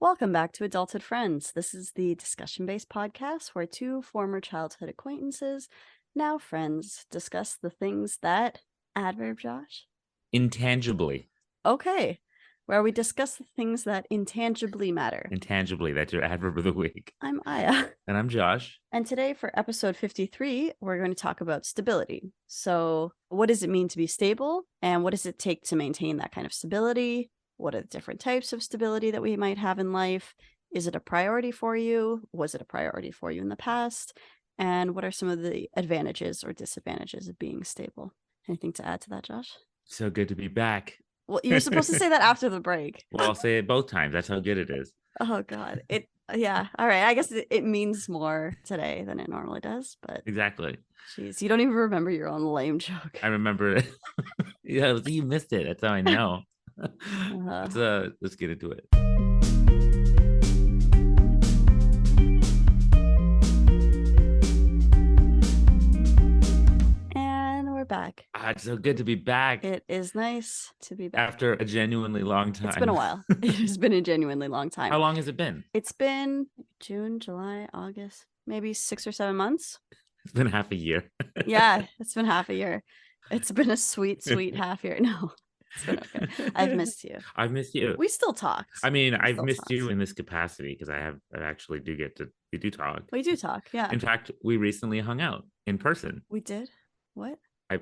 Welcome back to Adulthood Friends. This is the discussion-based podcast where two former childhood acquaintances, now friends, discuss the things that... Adverb, Josh? Intangibly. Okay. Where we discuss the things that intangibly matter. Intangibly. That's your adverb of the week. I'm Aya. And I'm Josh. And today for episode 53, we're going to talk about stability. So what does it mean to be stable? And what does it take to maintain that kind of stability? What are the different types of stability that we might have in life? Is it a priority for you? Was it a priority for you in the past? And what are some of the advantages or disadvantages of being stable? Anything to add to that, Josh? So good to be back. Well, you're supposed to say that after the break. Well, I'll say it both times. That's how good it is. Oh, God. Yeah. All right. I guess it means more today than it normally does, but... Exactly. Jeez, you don't even remember your own lame joke. I remember it. Yeah, you missed it. That's how I know. Let's get into it. And we're back. It's so good to be back. It is nice to be back. After a genuinely long time. It's been a while. It has been a genuinely long time. How long has it been? It's been June, July, August, maybe 6 or 7 months. It's been half a year. Yeah, it's been half a year. It's been a sweet, sweet half year. No, it's been okay. I've missed you. I've missed you. We still talked. I mean, I've missed you in this capacity because I actually do we do talk. We do talk, yeah. In fact, we recently hung out in person. We did? What? Yeah,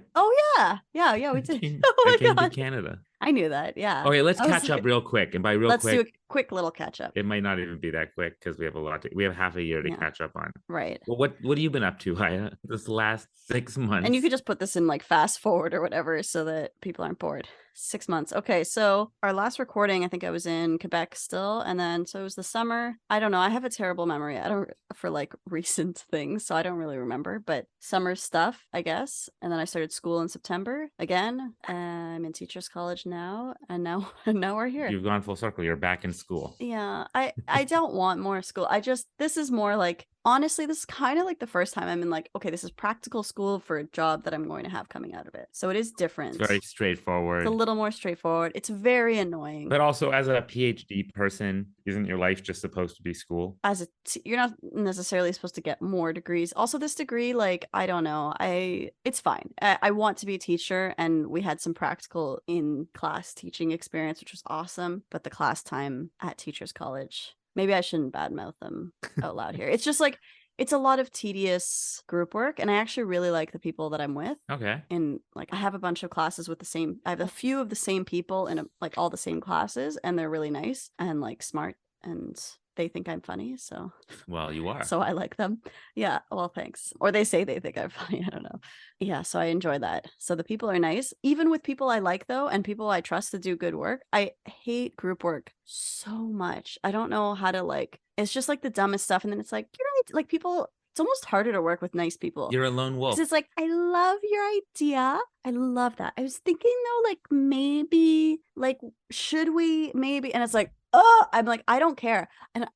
we did. I came to Canada. I knew that, yeah. Okay, let's catch up real quick. And by real quick, let's do a quick little catch up. It might not even be that quick because we have we have half a year to catch up on. Right. Well, what have you been up to, Aya, this last 6 months? And you could just put this in like fast forward or whatever so that people aren't bored. 6 months. Okay, so our last recording, I think I was in Quebec still, and then so it was the summer. I don't know. I have a terrible memory. I don't for like recent things, so I don't really remember. But summer stuff, I guess. And then I started school in September again. I'm in teachers college now, and now we're here. You've gone full circle. You're back in school. Yeah, I don't want more school. This is more like, honestly, this is kind of like the first time I'm in like, okay, this is practical school for a job that I'm going to have coming out of it. So it is different. It's very straightforward. It's a little more straightforward. It's very annoying. But also, as a PhD person, isn't your life just supposed to be school? You're not necessarily supposed to get more degrees. Also, this degree, like, I don't know. It's fine. I want to be a teacher, and we had some practical in-class teaching experience, which was awesome. But the class time at teachers college, maybe I shouldn't badmouth them out loud here. It's just like, it's a lot of tedious group work, and I actually really like the people that I'm with. Okay. And like, I have a bunch of classes with I have a few of the same people in like all the same classes, and they're really nice and like smart, and they think I'm funny. So, well, you are. So I like them. Yeah. Well, thanks. Or they say they think I'm funny. I don't know. Yeah. So I enjoy that. So the people are nice. Even with people I like, though, and people I trust to do good work, I hate group work so much. I don't know how to like, it's just like the dumbest stuff. And then it's like, you're right. Like people, it's almost harder to work with nice people. You're a lone wolf. It's like, I love your idea. I love that. I was thinking though, like maybe, like, should we maybe? And it's like, oh, I'm like, I don't care. And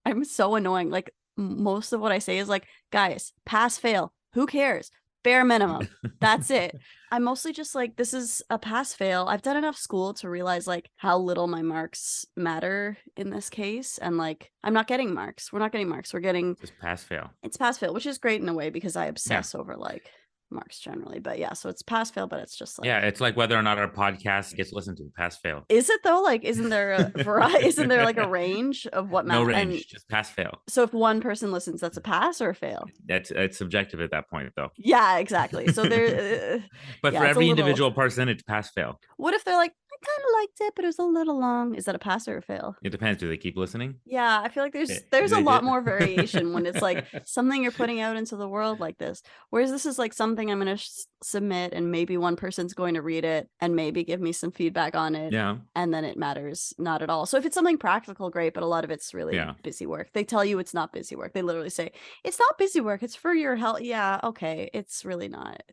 I'm so annoying. Like most of what I say is like, guys, pass, fail. Who cares? Bare minimum. That's it. I'm mostly just like, this is a pass fail. I've done enough school to realize like how little my marks matter in this case. And like, I'm not getting marks. We're not getting marks. We're getting just pass fail. It's pass fail, which is great in a way because I obsess over like marks generally. But yeah, so it's pass fail, but it's just like, yeah, it's like whether or not our podcast gets listened to. Pass fail. Is it though? Like, isn't there a variety? Isn't there like a range of what matters? No range, just pass fail. So if one person listens, that's a pass or a fail? It's subjective at that point, though. Yeah, exactly. So there. But for every individual person, it's pass fail. What if they're like, I kind of liked it, but it was a little long? Is that a pass or a fail? It depends. Do they keep listening? Yeah, I feel like there's a lot more variation when it's like something you're putting out into the world like this. Whereas this is like something I'm going to submit, and maybe one person's going to read it and maybe give me some feedback on it. Yeah. And then it matters not at all. So if it's something practical, great, but a lot of it's really busy work. They tell you it's not busy work. They literally say, it's not busy work. It's for your health. Yeah, okay. It's really not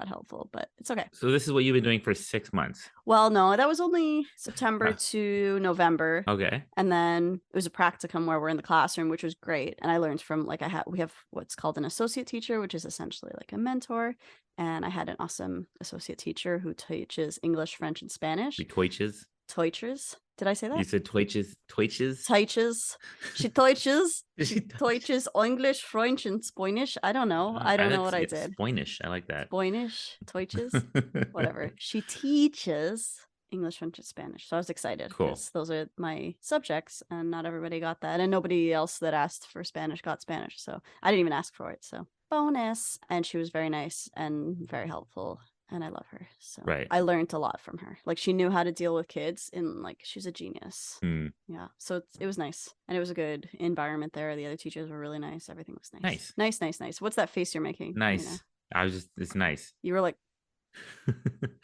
helpful, but it's okay. So this is what you've been doing for 6 months. Well, no, that was only September to November. Okay. And then it was a practicum where we're in the classroom, which was great. And I learned from like, we have what's called an associate teacher, which is essentially like a mentor. And I had an awesome associate teacher who teaches English, French, and Spanish. He coaches. Teutschers. Did I say You that? said Twitches. Teutschers. She Teutschers. She She touched. Teutschers English, French, and Spanish. I don't know. I don't know what I did. Spoinish. I like that. Spanish, Teutschers, whatever. She teaches English, French, and Spanish. So I was excited Cool. because those are my subjects, and not everybody got that, and nobody else that asked for Spanish got Spanish. So I didn't even ask for it. So bonus. And she was very nice and very helpful, and I love her. So Right. I learned a lot from her. Like, she knew how to deal with kids, and like, she's a genius. Yeah. So it was nice, and it was a good environment there. The other teachers were really nice. Everything was nice. Nice. What's that face you're making? Nice. You know? It's nice. You were like,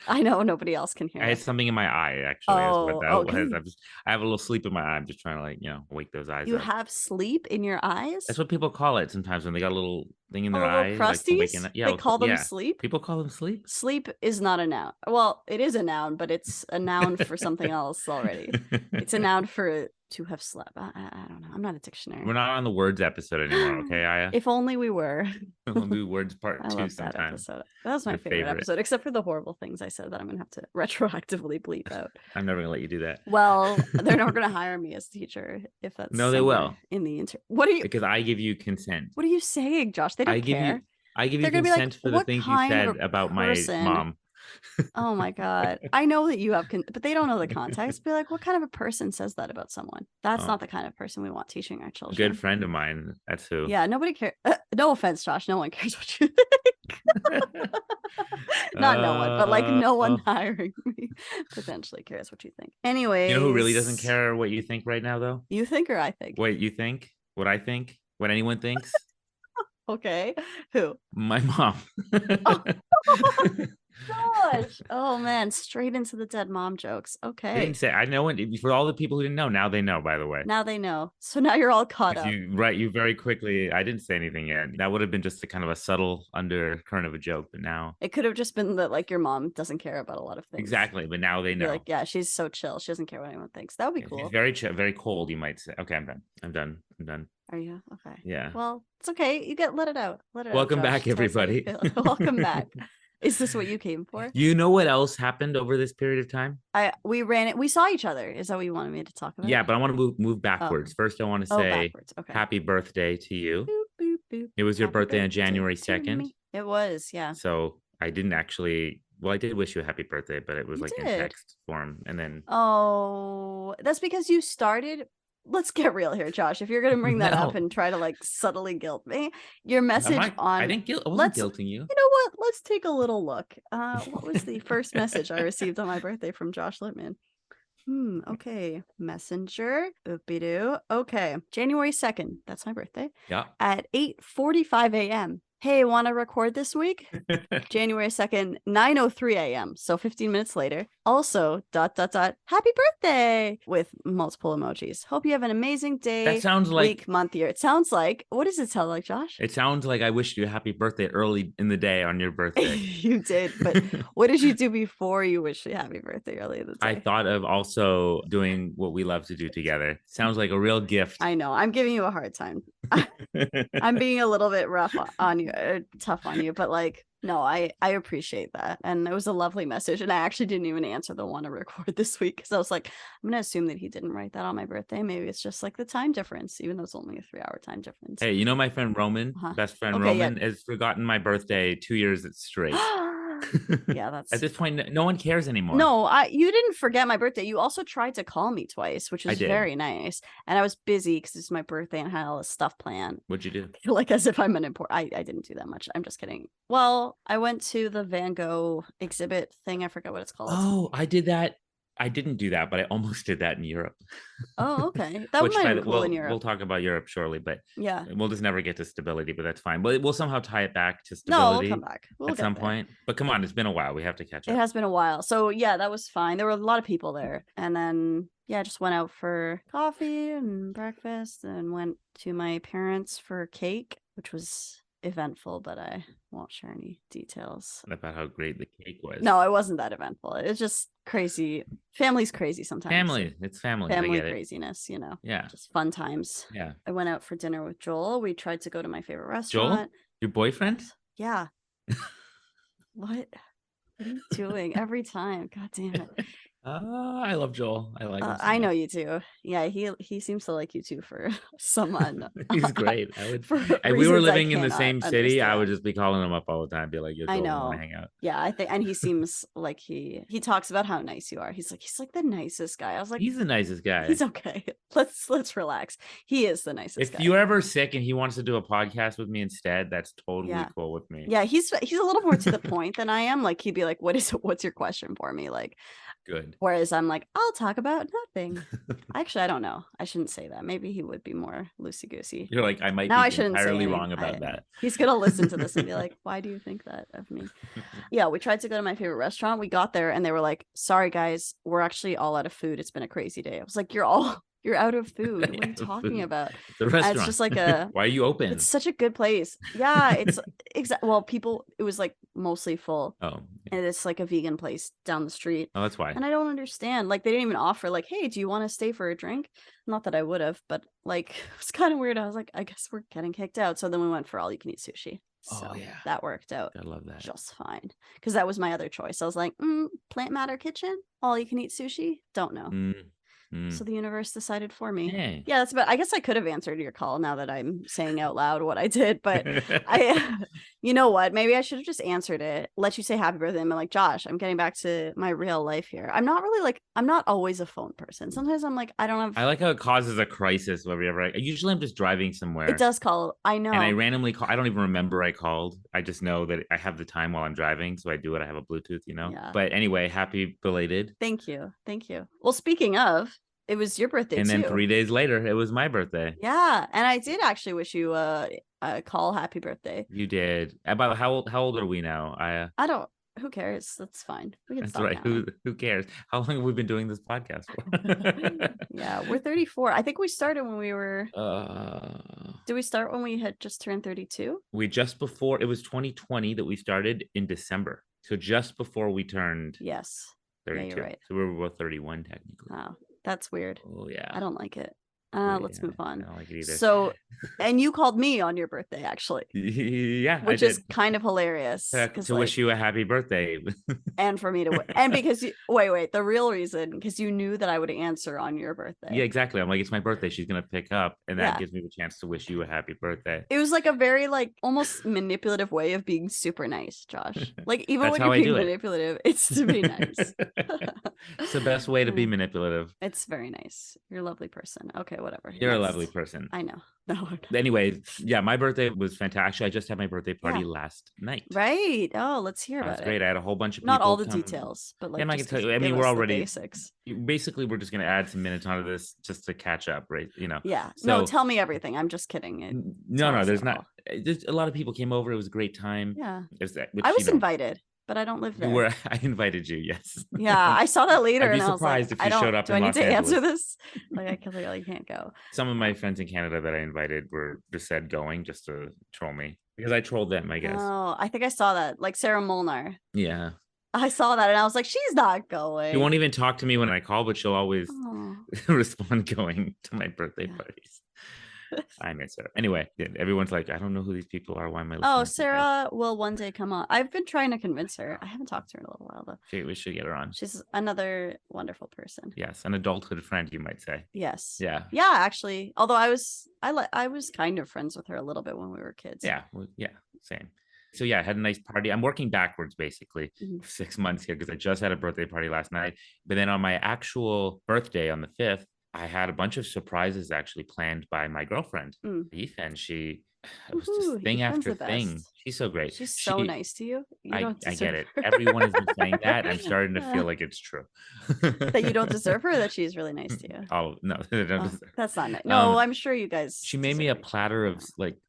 I know nobody else can hear. I had something in my eye, actually. Is what that was. I have a little sleep in my eye. I'm just trying to, like, wake those eyes You up. have sleep in your eyes? That's what people call it sometimes when they got a little thing in their eye. Crusties? Like, yeah, they call them sleep? People call them sleep? Sleep is not a noun. Well, it is a noun, but it's a noun for something else already. It's a noun for to have slept. I don't know. I'm not a dictionary. We're not on the words episode anymore, okay, Aya? If only we were. We'll do words part I 2 love sometime. That episode. That was my favorite episode, except for the horrible things I said that I'm going to have to retroactively bleep out. I'm never going to let you do that. Well, they're not going to hire me as a teacher if that's no, they will. In the What are you? Because I give you consent. What are you saying, Josh? They don't care. I give you consent for the things you said about my mom. Oh my God. I know that you have, but they don't know the context. Be like, what kind of a person says that about someone? That's not the kind of person we want teaching our children. Good friend of mine. That's who. Yeah, nobody cares. No offense, Josh. No one cares what you think. Not no one, but like no one hiring me potentially cares what you think. Anyway. You know who really doesn't care what you think right now, though? You think or I think? Wait, you think? What I think? What anyone thinks? Okay. Who? My mom. Gosh. Oh man, straight into the dead mom jokes. Okay. I didn't say. I know for all the people who didn't know, now they know, by the way. Now they know. So now you're all caught up. You very quickly. I didn't say anything yet. That would have been just a kind of a subtle undercurrent of a joke, but now it could have just been that, like, your mom doesn't care about a lot of things. Exactly, but now they know. You're like, yeah, she's so chill. She doesn't care what anyone thinks. That would be cool. She's very chill, very cold, you might say. Okay, I'm done. Are you? Okay. Yeah. Well, it's okay. You let it out. Welcome back, everybody. Welcome back. Is this what you came for? You know what else happened over this period of time? We saw each other. Is that what you wanted me to talk about? Yeah, but I want to move backwards. First, I want to say happy birthday to you. Boop, boop, boop. It was your birthday on January 2nd. It was, yeah. So I didn't actually. Well, I did wish you a happy birthday, but it was in text form, and then. Oh, that's because you started. Let's get real here, Josh. If you're going to bring that up and try to like subtly guilt me, your message I didn't guilt. I wasn't guilting you. You know what? Let's take a little look. What was the first message I received on my birthday from Josh Littman? Okay. Messenger. Oopie-doo. Okay. January 2nd. That's my birthday. Yeah. At 8:45 a.m. Hey, want to record this week? January 2nd, 9:03 a.m. So 15 minutes later. Also, ... happy birthday with multiple emojis. Hope you have an amazing day. That sounds like week, month, year. It sounds like, what does it sound like, Josh? It sounds like I wished you a happy birthday early in the day on your birthday. You did, but what did you do before you wished you happy birthday early in the day? I thought of also doing what we love to do together. Sounds like a real gift. I know. I'm giving you a hard time. I'm being a little bit rough on you, tough on you, but like, no, I appreciate that. And it was a lovely message. And I actually didn't even answer the want to record this week because I was like, I'm going to assume that he didn't write that on my birthday. Maybe it's just like the time difference, even though it's only a 3-hour time difference. Hey, you know, my friend Roman, best friend Roman, has forgotten my birthday 2 years straight. Yeah, that's at this point, no one cares anymore. No, you didn't forget my birthday. You also tried to call me twice, which is very nice. And I was busy because it's my birthday and I had all this stuff planned. What'd you do? Like as if I'm an I didn't do that much. I'm just kidding. Well, I went to the Van Gogh exhibit thing. I forget what it's called. Oh, I did that. I didn't do that, but I almost did that in Europe. Oh, okay. That might have been cool in Europe. We'll talk about Europe shortly, but yeah, we'll just never get to stability, but that's fine. But we'll somehow tie it back to stability. No, we'll come back. We'll at some point. But come on, it's been a while. We have to catch up. It has been a while. So yeah, that was fine. There were a lot of people there. And then, yeah, I just went out for coffee and breakfast and went to my parents for cake, which was eventful, but I won't share any details about how great the cake was. No, it wasn't that eventful. It's just crazy. Family's crazy sometimes. It's family. Family craziness, you know. Yeah. Just fun times. Yeah. I went out for dinner with Joel. We tried to go to my favorite restaurant. Joel? Your boyfriend? Yeah. What are you doing every time? God damn it. I love Joel. I like him so I know much. you too. Yeah, he seems to like you too for some He's great. for If we were reasons I living in the cannot same city, I would understand. just be calling him up all the time, be like, "Yo, I Joel, I want to know. hang out." Yeah, I think, and he seems like he talks about how nice you are. He's like the nicest guy. I was like, He's the nicest guy. he's okay. Let's relax. He is the nicest If guy. you're ever sick and he wants to do a podcast with me instead, that's totally Yeah. cool with me. Yeah, he's a little more to the point than I am. Like he'd be like, what's your question for me?" Like, Good. whereas I'm like, I'll talk about nothing. Actually, I don't know. I shouldn't say that. Maybe he would be more loosey goosey. You're like, I might Now I be shouldn't say entirely any. wrong about that. He's gonna listen to this and be like, "Why do you think that of me?" Yeah, we tried to go to my favorite restaurant. We got there and they were like, "Sorry guys, we're actually all out of food. It's been a crazy day." I was like, you're out of food. What are you talking Food. about?" It's a And it's restaurant. just like Why are you it's open? such a good place. Yeah, it's well, people, it was like mostly full. Oh, yeah. And it's like a vegan place down the street. Oh, that's why. And I don't understand. Like they didn't even offer like, "Hey, do you want to stay for a drink?" Not that I would have, but like it's kind of weird. I was like, I guess we're getting kicked out. So then we went for all you can eat sushi. Oh So yeah. that worked out I love that. just fine. Because that was my other choice. I was like, Plant Matter Kitchen, all you can eat sushi. Don't know. So the universe decided for me. Hey. Yeah, that's about, I guess I could have answered your call now that I'm saying out loud what I did, but I you know what? Maybe I should have just answered it, let you say happy birthday, and been like, "Josh, I'm getting back to my real life here." I'm not really like, I'm not always a phone person. Sometimes I'm like, I don't have, I like how it causes a crisis whenever usually I'm just driving it somewhere does call. I and I know. randomly call. I don't even remember I called. I just know that I have the time while I'm driving, so I do it. I have a Bluetooth. Yeah. But anyway, happy belated. Thank you. Thank you. Well, speaking of, it was your birthday And then too. 3 days later, it was my birthday. Yeah, and I did actually wish you a call happy birthday. You did. About how old are we now? I don't, who cares? That's fine. We can That's stop right. counting. Who cares? How long have we been doing this podcast for? Yeah, we're 34. I think we started when we were, uh, did we start when we had just turned 32? we just before it was 2020 that we started in December. So just before we turned Yes. 32. Yeah, you're right. So we were both 31 technically. Wow, that's weird. Oh yeah. I don't like it. Yeah, Let's move on. I don't like it either. So, and you called me on your birthday, actually. Yeah, which is kind of hilarious. To wish you a happy birthday. And for me to, and because wait, the real reason, because you knew that I would answer on your birthday. Yeah, exactly. I'm like, it's my birthday. She's gonna pick up, and that Yeah. gives me the chance to wish you a happy birthday. It was like a very like almost manipulative way of being super nice, Josh. Like even when you're being manipulative, it's to be nice. It's the best way to be manipulative. It's very nice. You're a lovely person. Okay, whatever. You're a lovely person. I know. No. Anyway, yeah, my birthday was fantastic. Actually, I just had my birthday party last night. Right. Oh, let's hear about it. Great. I had a whole bunch of people. Not all the details, but like, I can tell you. I mean, we're already basics. Basically, we're just going to add some minutes onto this just to catch up, right? Yeah. So, no, tell me everything. I'm just kidding. No, there's not. There's a lot of people came over. It was a great time. Yeah. Which, I was invited, but I don't live there. I invited you, yes. Yeah, I saw that later. I'd be and surprised if you showed up. Do I need to answer this? Like, I clearly can't go. Some of my friends in Canada that I invited were just said going just to troll me because I trolled them, I guess. Oh, I think I saw that. Like Sarah Molnar. Yeah. I saw that and I was like, she's not going. She won't even talk to me when I call, but she'll always respond going to my birthday parties. I miss her. Anyway, everyone's like, I don't know who these people are. Why am I listening? Oh, Sarah will one day come on. I've been trying to convince her. I haven't talked to her in a little while though. We should get her on. She's another wonderful person. Yes, an adulthood friend, you might say. Yes. Yeah. Yeah, actually. Although I was kind of friends with her a little bit when we were kids. Yeah. Well, yeah. Same. So yeah, I had a nice party. I'm working backwards basically for 6 months here because I just had a birthday party last night. But then on my actual birthday on the 5th, I had a bunch of surprises actually planned by my girlfriend, Ethan. It was just thing after thing. She's so great. She's so nice to you. I get it. Everyone has been saying that. I'm starting to feel like it's true. That you don't deserve her, that she's really nice to you. Oh, no. That's not nice. No, I'm sure you guys. She made me a platter of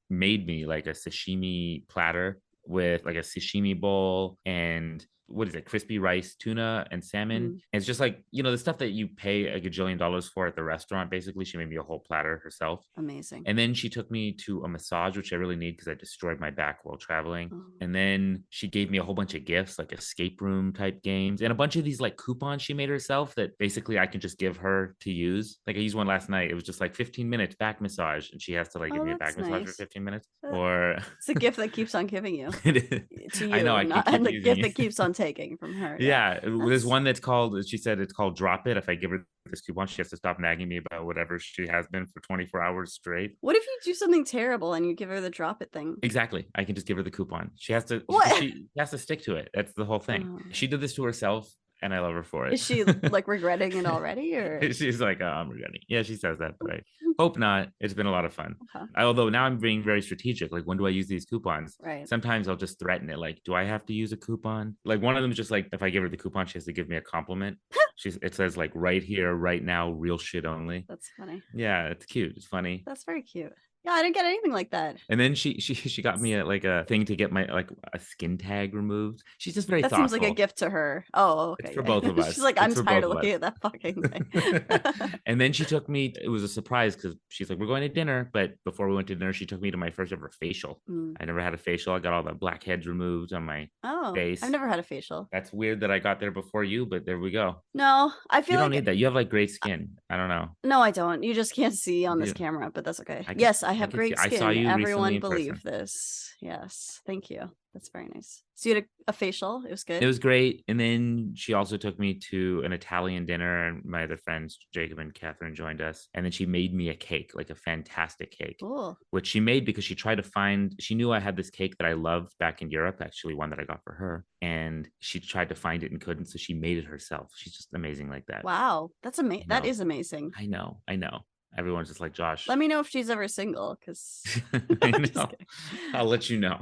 made me like a sashimi platter with like a sashimi bowl and what is it, crispy rice, tuna, and salmon. And it's just like, the stuff that you pay a gajillion dollars for at the restaurant. Basically, she made me a whole platter herself. Amazing. And then she took me to a massage, which I really need because I destroyed my back while traveling. And then she gave me a whole bunch of gifts, like escape room type games, and a bunch of these like coupons she made herself that basically I can just give her to use. Like I used one last night. It was just like 15 minutes back massage, and she has to like give me a back massage for 15 minutes. Or it's a gift that keeps on giving you. To you, I know, and the gift that keeps on taking from her. Yeah. Yeah, there's That's one that's called, she said it's called Drop It. If I give her this coupon, she has to stop nagging me about whatever she has been for 24 hours straight. what if you do something terrible and you give her the drop it thing? Exactly. I can just give her the coupon. She has to, because What? she has to stick to it. That's the whole thing. Oh. She did this to herself, and I love her for Is it. she like regretting it already, or She's like, oh, I'm regretting. Yeah, she says that, but I hope not. It's been a lot of fun. okay. Although now I'm being very strategic. Like, when do I use these coupons? Right. Sometimes I'll just threaten it. Like, do I have to use a coupon? Like, one of them is just like, if I give her the coupon, she has to give me a compliment. It says like right here, right now, real shit only. That's funny. Yeah, it's cute. It's funny. That's very cute. Yeah, I didn't get anything like that. And then she got me a thing to get my like a skin tag removed. She's just very That thoughtful. seems like a gift to her. Oh, okay. It's for both of us. She's like, It's I'm for tired both of of looking us. at that fucking thing. And then she took me, it was a surprise because she's like, we're going to dinner. But before we went to dinner, she took me to my first ever facial. I never had a facial. I got all the blackheads removed on my face. I've never had a facial. That's weird that I got there before you, but there we go. No, I feel You don't like need that. You have like great skin. I don't know. no, I don't. You just can't see on this You- camera, but that's okay. I can- Yes, I I have can see- great I saw skin. you recently Everyone in believe person. this. Yes. Thank you. That's very nice. So you had a facial. It was good. It was great. And then she also took me to an Italian dinner, and my other friends, Jacob and Catherine, joined us. And then she made me a cake, like a fantastic cake, Cool. which she made because she tried to find, she knew I had this cake that I loved back in Europe, actually, one that I got for her. And she tried to find it and couldn't. So she made it herself. She's just amazing like that. Wow. That's amazing. That is amazing. I know. Everyone's just like, Josh. Let me know if she's ever single, because I know. I'll let you know.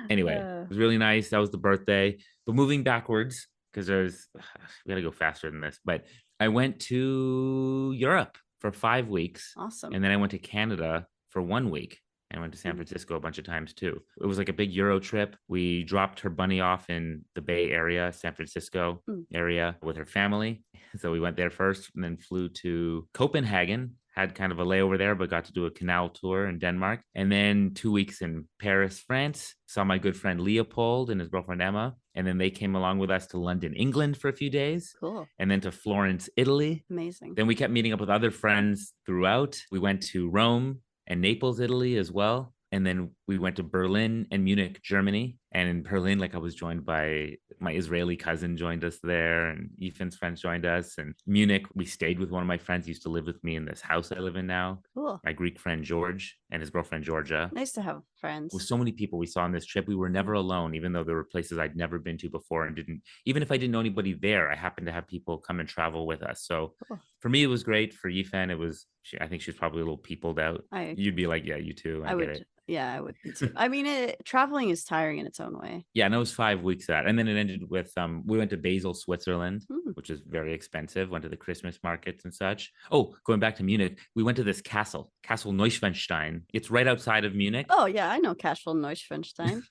Anyway, it was really nice. That was the birthday. But moving backwards, because we got to go faster than this. But I went to Europe for 5 weeks. Awesome. And then I went to Canada for 1 week. I went to San Francisco a bunch of times too. It was like a big Euro trip. We dropped her bunny off in the Bay Area, San Francisco area with her family. So we went there first and then flew to Copenhagen, had kind of a layover there, but got to do a canal tour in Denmark. And then 2 weeks in Paris, France, saw my good friend Leopold and his girlfriend Emma. And then they came along with us to London, England for a few days. Cool. And then to Florence, Italy. Amazing. Then we kept meeting up with other friends throughout. We went to Rome and Naples, Italy as well. And then we went to Berlin and Munich, Germany. And in Berlin, like I was joined by my Israeli cousin joined us there, and Ethan's friends joined us. And Munich, we stayed with one of my friends who used to live with me in this house I live in now. Cool. My Greek friend George and his girlfriend Georgia. Nice to have friends. With so many people we saw on this trip, we were never alone, even though there were places I'd never been to before and didn't, even if I didn't know anybody there, I happened to have people come and travel with us. So for me, it was great. For Ethan, it was, I think she was probably a little peopled out. You'd be like, yeah, you too. I get it. Yeah, I would be too. I mean, traveling is tiring in its own way. Yeah, and it was 5 weeks that. And then it ended with we went to Basel, Switzerland, which is very expensive. Went to the Christmas markets and such. Oh, going back to Munich, we went to this castle, Castle Neuschwanstein. It's right outside of Munich. Oh, yeah, I know Castle Neuschwanstein.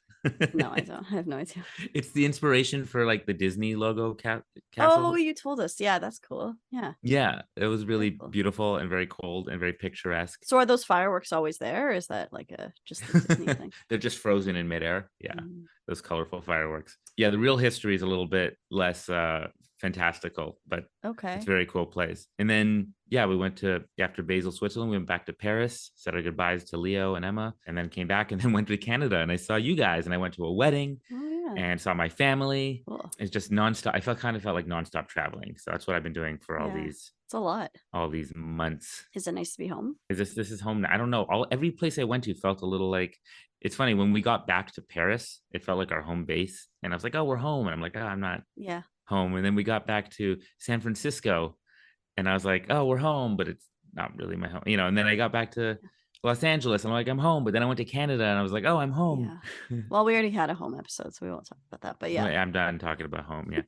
No, I don't. I have no idea. It's the inspiration for like the Disney logo castle. Oh, you told us. Yeah, that's cool. Yeah, it was really beautiful and very cold and very picturesque. So are those fireworks always there, or is that like just a Disney thing? They're just frozen in midair. Yeah, those colorful fireworks. Yeah, the real history is a little bit less fantastical, but it's a very cool place. And then we went to, after Basel, Switzerland, we went back to Paris, said our goodbyes to Leo and Emma, and then came back and then went to Canada, and I saw you guys, and I went to a wedding and saw my family. Cool. It's just nonstop. I kind of felt like nonstop traveling. So that's what I've been doing for all these. It's a lot. All these months. Is it nice to be home? This is home? I don't know. Every place I went to felt a little like, it's funny, when we got back to Paris, it felt like our home base. And I was like, oh, we're home. And I'm like, oh, I'm not home. And then we got back to San Francisco and I was like, oh, we're home, but it's not really my home, and then I got back to Los Angeles and I'm like, I'm home. But then I went to Canada and I was like, oh, I'm home. Yeah. Well, we already had a home episode, so we won't talk about that. But yeah, I'm done talking about home. Yeah.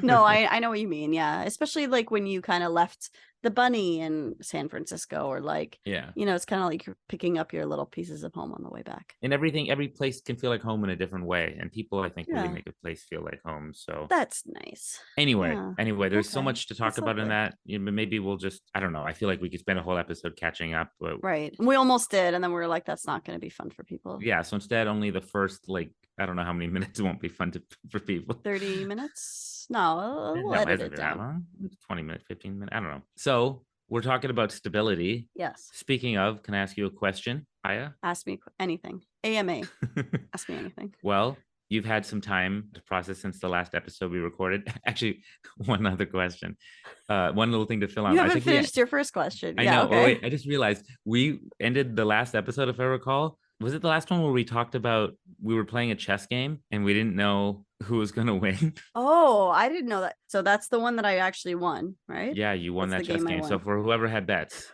No, I know what you mean. Yeah. Especially like when you kind of left the bunny in San Francisco, or like, it's kind of like you're picking up your little pieces of home on the way back. And every place can feel like home in a different way. And people, I think, really make a place feel like home. So that's nice. Anyway, there's so much to talk about in that. Maybe we'll just, I don't know. I feel like we could spend a whole episode catching up. But right. We almost did. And then we were like, that's not going to be fun for people. Yeah. So instead, only the first, I don't know how many minutes won't be fun for people. 30 minutes? No, we'll edit it down. 20 minutes, 15 minutes. I don't know. So we're talking about stability. Yes. Speaking of, can I ask you a question, Aya? Ask me anything. AMA. Ask me anything. Well, you've had some time to process since the last episode we recorded. Actually, one other question. One little thing to fill You out. I haven't think we finished your first question. I Yeah, know. Oh, okay. wait, I just realized we ended the last episode, if I recall. Was it the last one where we talked about we were playing a chess game and we didn't know who was going to win? Oh, I didn't know that. So that's the one that I actually won, right? Yeah, you won That's the that chess game I game. So won. for whoever had bets,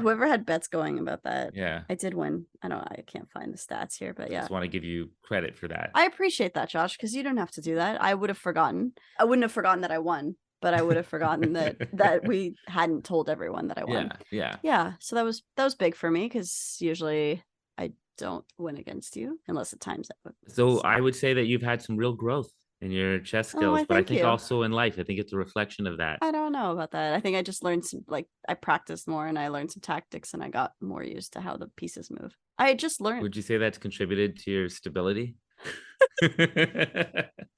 Whoever had bets going about that, yeah, I did win. I can't find the stats here, but yeah. just want to give you credit for that. I appreciate that, Josh, because you don't have to do that. I would have forgotten. I wouldn't have forgotten that I won, but I would have forgotten that we hadn't told everyone that I won. Yeah. Yeah, so that was big for me because usually I don't win against you unless it times out. So I would say that you've had some real growth in your chess Oh, I skills, but I thank think you. also in life, I think it's a reflection of that. I don't know about that. I think I just learned some, like, I practiced more and I learned some tactics and I got more used to how the pieces move. I just learned. Would you say that's contributed to your stability?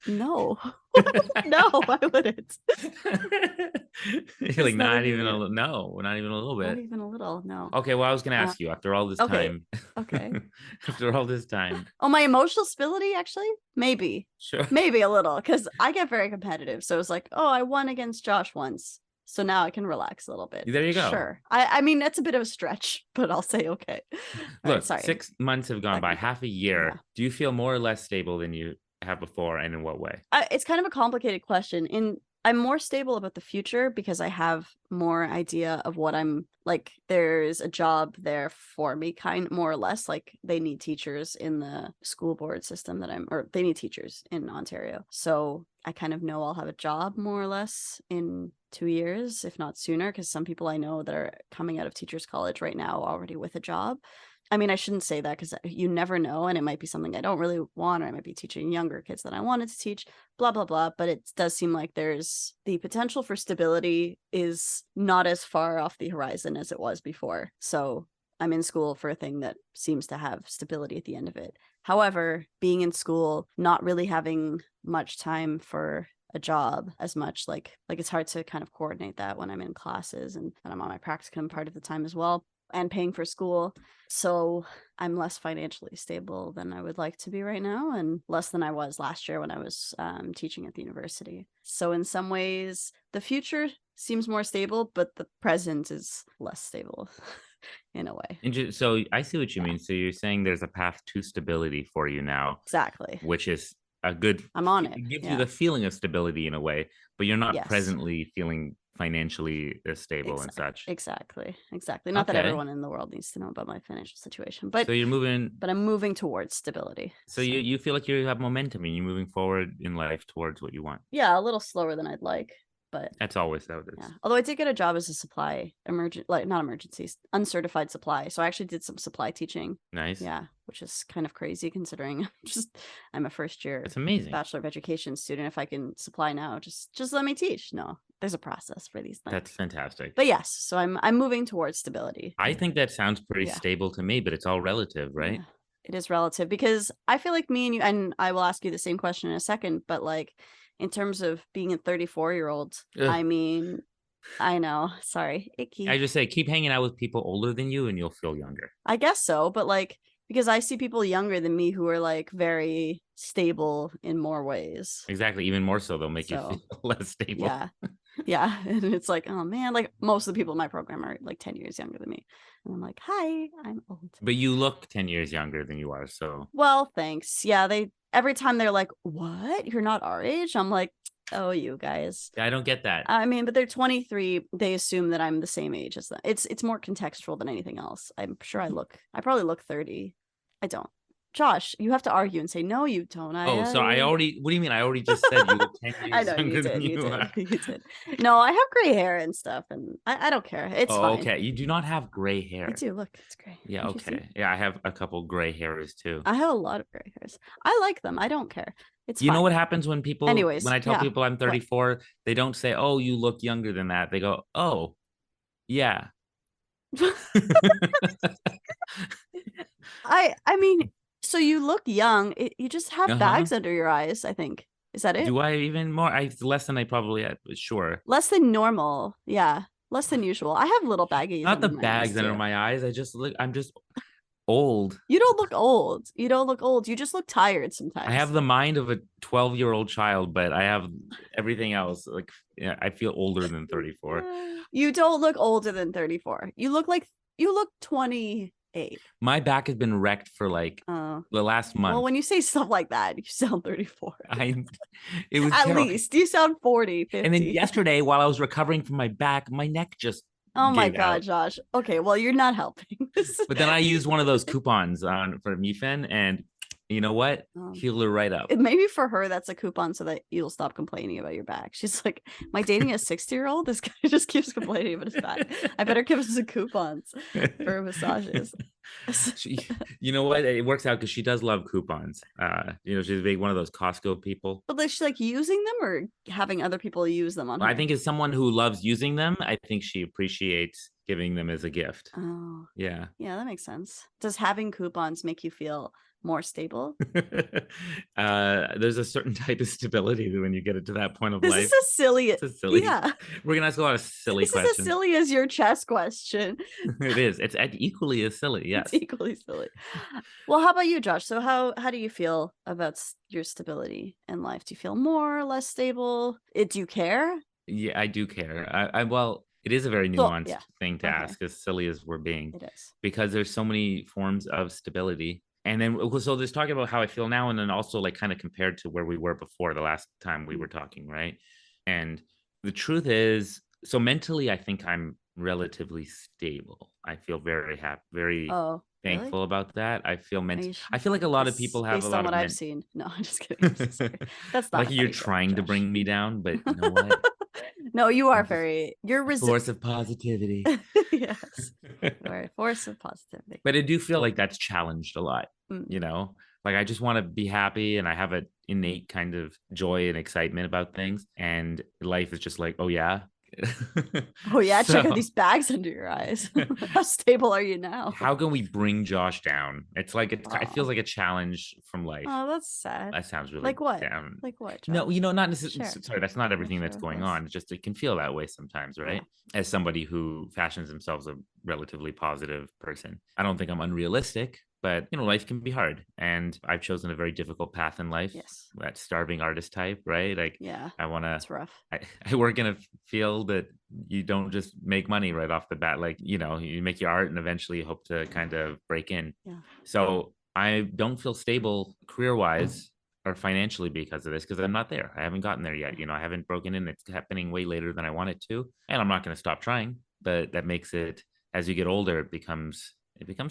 No, no, I wouldn't. You're Has like, nothing not to even do. no, not even a little Not bit. even a little. No. Okay, well, I was gonna Uh, ask you after all this okay. time. Okay. After all this time, Oh, my emotional stability, actually? Maybe. sure. Maybe a little, because I get very competitive. So it's like, oh, I won against Josh once. So now I can relax a little bit. There you go. Sure. I mean, that's a bit of a stretch, but I'll say okay. All right, Look, sorry. 6 months have gone by, Technical. half a Yeah. year. Do you feel more or less stable than you have before, and in what way? It's kind of a complicated question. I'm more stable about the future because I have more idea of what I'm like. There's a job there for me, kind more or less. Like they need teachers in the school board system or they need teachers in Ontario. So I kind of know I'll have a job more or less in 2 years, if not sooner, because some people I know that are coming out of teachers college right now already with a job. I mean, I shouldn't say that because you never know, and it might be something I don't really want, or I might be teaching younger kids than I wanted to teach, blah, blah, blah. But it does seem like there's the potential for stability is not as far off the horizon as it was before. So I'm in school for a thing that seems to have stability at the end of it. However, being in school, not really having much time for a job as much, like it's hard to kind of coordinate that when I'm in classes and I'm on my practicum part of the time as well, and paying for school. So I'm less financially stable than I would like to be right now, and less than I was last year when I was teaching at the university. So in some ways, the future seems more stable, but the present is less stable in a way. So I see what you Yeah, mean. So you're saying there's a path to stability for you now, exactly. which is a good, I'm on it. it gives you Yeah. the feeling of stability in a way, but you're not Yes. presently feeling financially stable and such. Exactly. Not that Okay. everyone in the world needs to know about my financial situation, So you're moving, but I'm moving towards stability. so you feel like you have momentum and you're moving forward in life towards what you want. Yeah, a little slower than I'd like, but That's always how it yeah. is. Although I did get a job as a not emergencies, uncertified supply. So I actually did some supply teaching. Nice. Yeah, which is kind of crazy considering I'm a first year That's amazing. Bachelor of Education student. If I can supply now, just let me teach. No, there's a process for these things. That's fantastic. But yes, so I'm moving towards stability. I think that sounds pretty Yeah. stable to me, but it's all relative, right? Yeah, it is relative because I feel like me and you, and I will ask you the same question in a second, but like in terms of being a 34-year-old, Ugh. I mean, I know, sorry, icky. I just say keep hanging out with people older than you and you'll feel younger. I guess so, but like because I see people younger than me who are like very stable in more ways. Exactly. Even more so, they'll make you So feel less stable. yeah. Yeah. And it's like, oh man, like most of the people in my program are like 10 years younger than me. And I'm like, hi, I'm old. But you look 10 years younger than you are. So, Well, thanks. Yeah, every time they're like, what? You're not our age? I'm like, oh, you guys. I don't get that. I mean, but they're 23. They assume that I'm the same age as them. It's more contextual than anything else. I'm sure I probably look 30. I don't. Josh, you have to argue and say, no, you don't. So what do you mean? I already just said you look 10 I years know younger you than did. you are. You did. No, I have gray hair and stuff, and I don't care. It's Oh, fine. okay. You do not have gray hair. I do. Look, it's gray. Yeah, Don't you see? okay. Yeah, I have a couple gray hairs too. I have a lot of gray hairs. I like them. I don't care. It's You know fine. what happens when Anyways, I tell yeah. people I'm What? 34, they don't say, "Oh, you look younger than that." They go, "Oh, yeah." I mean, so you look young. You just have Uh-huh. bags under your eyes, I think. Is that it? Do I even more? I less than I probably had, but sure. Less than normal. Yeah. Less than usual. I have little baggies Not the under my eyes bags under too. my eyes. I just look. I'm just old. You don't look old. You don't look old. You just look tired I have sometimes. the mind of a 12-year-old child, but I have everything else. Like, yeah, I feel older than 34. You don't look older than 34. You look 28. My back has been wrecked for like Oh. the last Well, month. when you say stuff like that, you sound 34. I it was At terrible. least you sound 40, And then 50. yesterday, while I was recovering from my back, my neck just Oh my gave God, out. Josh. Okay, well, you're not helping. But then I used one of those coupons on for Mifen, and you know what? um, Healed her right up. maybe for her, that's a coupon so that you'll stop complaining about your back. She's like, am I dating a 60-year-old? This guy just keeps complaining about his back. I better give him some coupons for massages. She, you know what? It works out because she does love coupons. She's a big one of those Costco people. But is she like using them or having other people use them on I her? think as someone who loves using them, I think she appreciates giving them as a gift. Oh, Yeah. yeah, that makes sense. Does having coupons make you feel more stable? There's a certain type of stability when you get it to that point of This is life. as silly. It's a silly. Yeah, We're gonna ask a lot of silly this is as questions. silly as your chess question. It is. It's equally as silly. It's Yes. equally silly. Well, how about you, Josh? So how do you feel about your stability in life? Do you feel more or less stable? Do you care? Yeah, I do care. Well, it is a very So nuanced yeah, thing to okay, ask, as silly as we're being, it is. because there's so many forms of stability. And then, so there's talking about how I feel now, and then also like kind of compared to where we were before the last time we Mm. were talking, right? And the truth is, so mentally, I think I'm relatively stable. I feel very happy, very Oh, really? thankful about that. I feel Are meant. you I feel like a lot of this people have a based on lot of what I've men. seen? No, I'm just kidding. I'm so sorry. That's not Like a you're funny joke, trying to Josh. bring me down, but you know what? No, you are I'm just very. You're a force of positivity. yes, you are a force of positivity. But I do feel like that's challenged a lot, Mm. you know? Like I just want to be happy and I have an innate kind of joy and excitement about things. And life is just like, oh yeah. Oh yeah, check out So these bags under your eyes. How stable are you now? how can we bring Josh down? It's like it feels Oh, like a challenge from life. oh, that's sad. That sounds really Like what? down. Like what, No, Josh? not necessarily. Share. Sorry, that's not everything that's Share with going us. on. It's just it can feel that way sometimes, Yeah. right? As somebody who fashions themselves a relatively positive person, I don't think I'm unrealistic, but life can be hard, and I've chosen a very difficult path in life. Yes. That starving artist type, right? Like Yeah. I want to. It's rough. I work in a field that you don't just make money right off the bat. Like, you make your art and eventually you hope to kind of break in. Yeah. So I don't feel stable career wise or financially because of this, because I'm not there. I haven't gotten there yet. I haven't broken in. It's happening way later than I want it to. And I'm not going to stop trying. But that makes it, as you get older, it becomes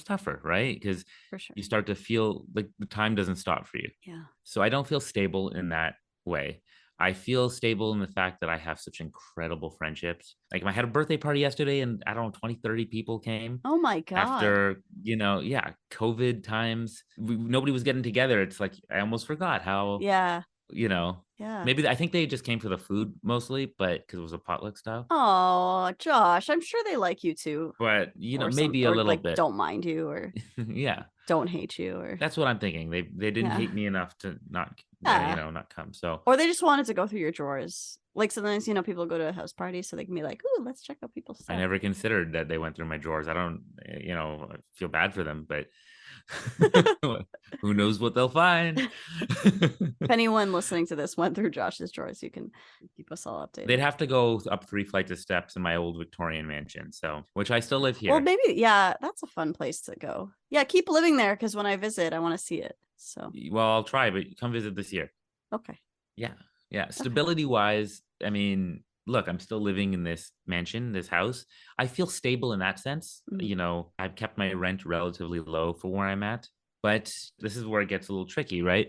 tougher, right? Because For sure. you start to feel like the time doesn't stop for you. Yeah. So I don't feel stable in that way. I feel stable in the fact that I have such incredible friendships. Like I had a birthday party yesterday and I don't know, 20, 30 people came Oh my God. after, yeah, COVID times. Nobody was getting together. It's like I almost forgot how, Yeah. you know, Yeah. maybe I think they just came for the food mostly, but because it was a potluck style. Oh, Josh, I'm sure they like you too. But, Or some maybe a or little like bit. don't mind you or Yeah. don't hate you or That's what I'm thinking. They didn't yeah. hate me enough to not, Yeah. not come. So Or they just wanted to go through your drawers. Like sometimes, people go to a house party so they can be like, ooh, let's check out people's I stuff. never considered that they went through my drawers. I don't, I feel bad for them, but who knows what they'll find? If anyone listening to this went through Josh's drawers, you can keep us all They'd updated. have to go up 3 flights of steps in my old Victorian mansion, so which I still live Well, here. maybe, yeah, that's a fun place to go. Yeah, keep living there because when I visit, I want to see it. So, Well, I'll try, but come visit this year. okay. Yeah, yeah. Okay. Stability wise, I mean, look, I'm still living in this mansion, this house. I feel stable in that sense. Mhm. I've kept my rent relatively low for where I'm at, but this is where it gets a little tricky, right?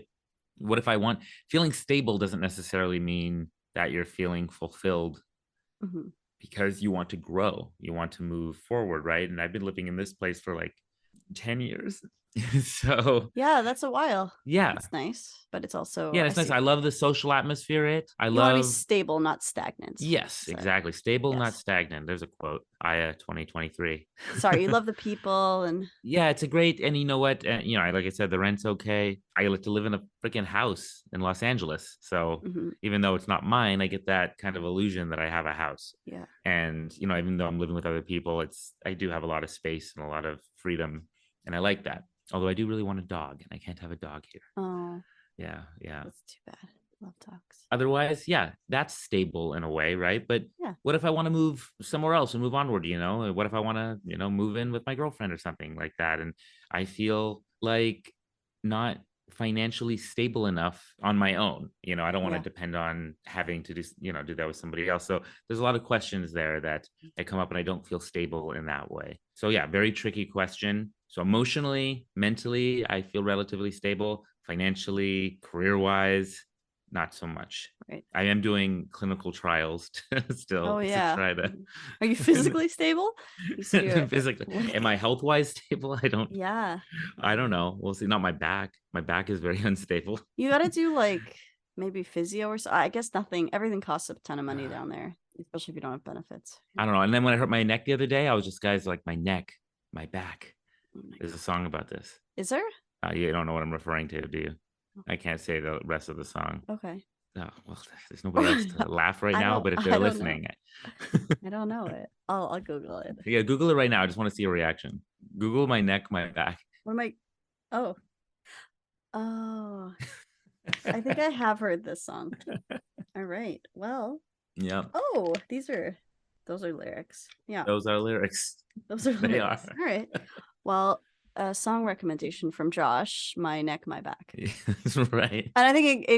What if I want feeling stable doesn't necessarily mean that you're feeling fulfilled, Mhm. because you want to grow, you want to move forward, right? And I've been living in this place for like 10 years. So, Yeah, that's a while. yeah. That's nice, but it's also, Yeah, I it's nice. see. I love the social atmosphere. I You want to be love, stable, not stagnant. yes, So, exactly. Stable, not yes. stagnant. There's a quote, Aya 2023. Sorry, you love the people and Yeah, it's a great, and you know what? Like I said, the rent's okay. I get to live in a freaking house in Los Angeles. So mhm, even though it's not mine, I get that kind of illusion that I have a house. yeah. And, even though I'm living with other people, I do have a lot of space and a lot of freedom. And I like that. Although I do really want a dog, and I can't have a dog here. Oh, Yeah, yeah. that's too bad. Love dogs. Otherwise, yeah, that's stable in a way, right? But Yeah. what if I want to move somewhere else and move onward, What if I want to, move in with my girlfriend or something like that? And I feel like not financially stable enough on my own. I don't want to Yeah. depend on having to do that with somebody else. So there's a lot of questions there that come up, and I don't feel stable in that way. So yeah, very tricky question. So emotionally, mentally, I feel relatively stable. Financially, career-wise, not so much. Right. I am doing clinical trials Oh still to yeah. try to. Are you physically stable? You said you're Physically, am like I health wise stable? I don't. yeah. I don't know. We'll see. Not my back. My back is very unstable. You gotta do like maybe physio or so. I guess nothing. Everything costs a ton of money down there, especially if you don't have benefits. I don't know. And then when I hurt my neck the other day, I was just guys like my neck, my back. Oh my There's a god. song about this. Is there? You don't know what I'm referring to, do you? I can't say the rest of the song. Okay. Oh, well, there's nobody else to laugh right now, but if they're I don't know. listening, I don't know it. I'll Google it. yeah, Google it right now. I just want to see a reaction. Google my neck, my back. What am I oh. Oh. I think I have heard this song. All right. Well. Yeah, Oh, those are lyrics. Yeah. those are lyrics. Those are They are. lyrics. All right. Well, a song recommendation from Josh, My Neck, My Back. Right. And I think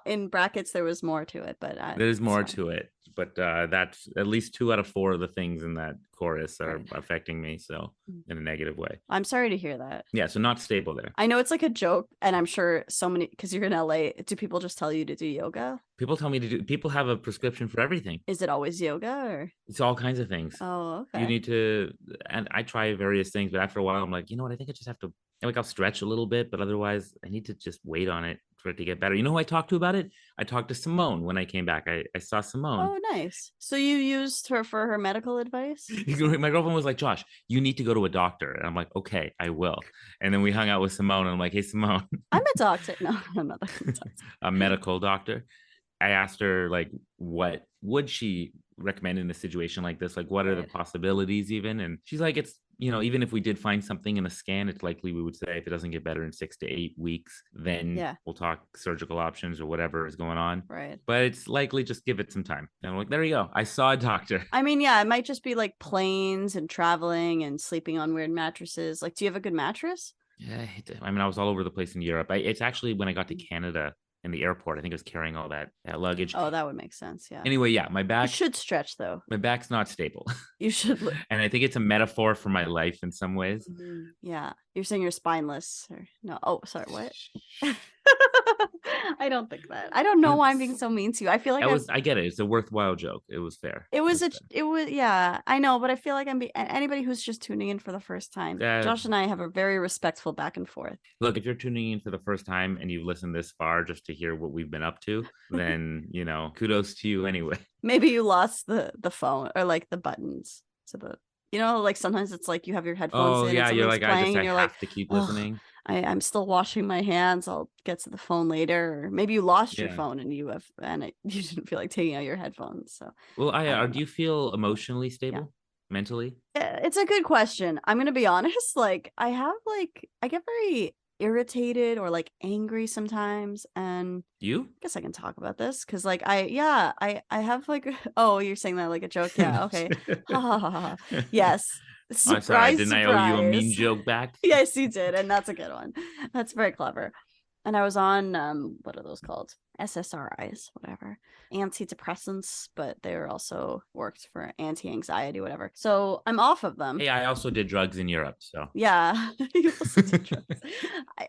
in brackets there was more to it, but There's it's more fine. to it, but that's at least 2 out of 4 of the things in that chorus are Right. affecting me, so in a negative way. I'm sorry to hear that. Yeah, so not stable there. I know it's like a joke, and I'm sure so many, because you're in LA, do people just tell you to do yoga? People tell me to do. People have a prescription for everything. Is it always yoga or? It's all kinds of things. Oh, You okay. need to, and I try various things, but after a while, I'm like, you know what? I think I just have to. Like I'll stretch a little bit, but otherwise, I need to just wait on it for it to get better. You know who I talked to about it? I talked to Simone when I came back. I saw Simone. Oh, nice. So you used her for her medical advice? My girlfriend was like, Josh, you need to go to a doctor. And I'm like, okay, I will. And then we hung out with Simone, and I'm like, hey, Simone, I'm a doctor. No, I'm not a medical doctor. I asked her like what would she recommend in a situation like this? Like what are the right. possibilities even? And she's like, it's even if we did find something in a scan, it's likely we would say if it doesn't get better in 6 to 8 weeks, then Yeah. we'll talk surgical options or whatever is going on. Right. But it's likely just give it some time. And I'm like, there you go. I saw a doctor. I mean, yeah, it might just be like planes and traveling and sleeping on weird mattresses. Like, do you have a good mattress? Yeah, I mean, I was all over the place in Europe. It's actually when I got to Canada in the airport, I think I was carrying all that luggage. Oh, that would make sense. Yeah. Anyway, yeah, my You back should stretch though. my back's not stable. You should. And I think it's a metaphor for my life in some ways. Yeah. You're saying you're spineless or no. Oh, sorry. What? I don't think that. I don't know why I'm being so mean to you. I feel like I get it. It's a worthwhile joke. It was fair. it was yeah, I know, but I feel like I'm anybody who's just tuning in for the first time. Josh and I have a very respectful back and forth. Look, if you're tuning in for the first time and you've listened this far just to hear what we've been up to, then kudos to you anyway. Maybe you lost the phone or like the buttons to the like sometimes it's like you have your headphones in yeah, and you're like, playing, and you're have like, to keep listening. I'm still washing my hands. I'll get to the phone later. Or maybe you lost your Yeah. phone and you didn't feel like taking out your headphones. So, Well, do you feel emotionally stable, mentally? it's a good question. I'm gonna be honest. Like, I get very irritated or like angry sometimes, and You? I guess I can talk about this because like I have like oh, you're saying that like a joke. Yeah, okay. Ha ha ha ha. Yes. I'm sorry, didn't Surprise. I owe you a mean joke back? Yes, you did, and that's a good one. That's very clever. And I was on what are those called? SSRIs, whatever. Antidepressants, but they were also worked for anti-anxiety, whatever. So I'm off of them. Hey, I also did drugs in Europe, so yeah. You also did drugs.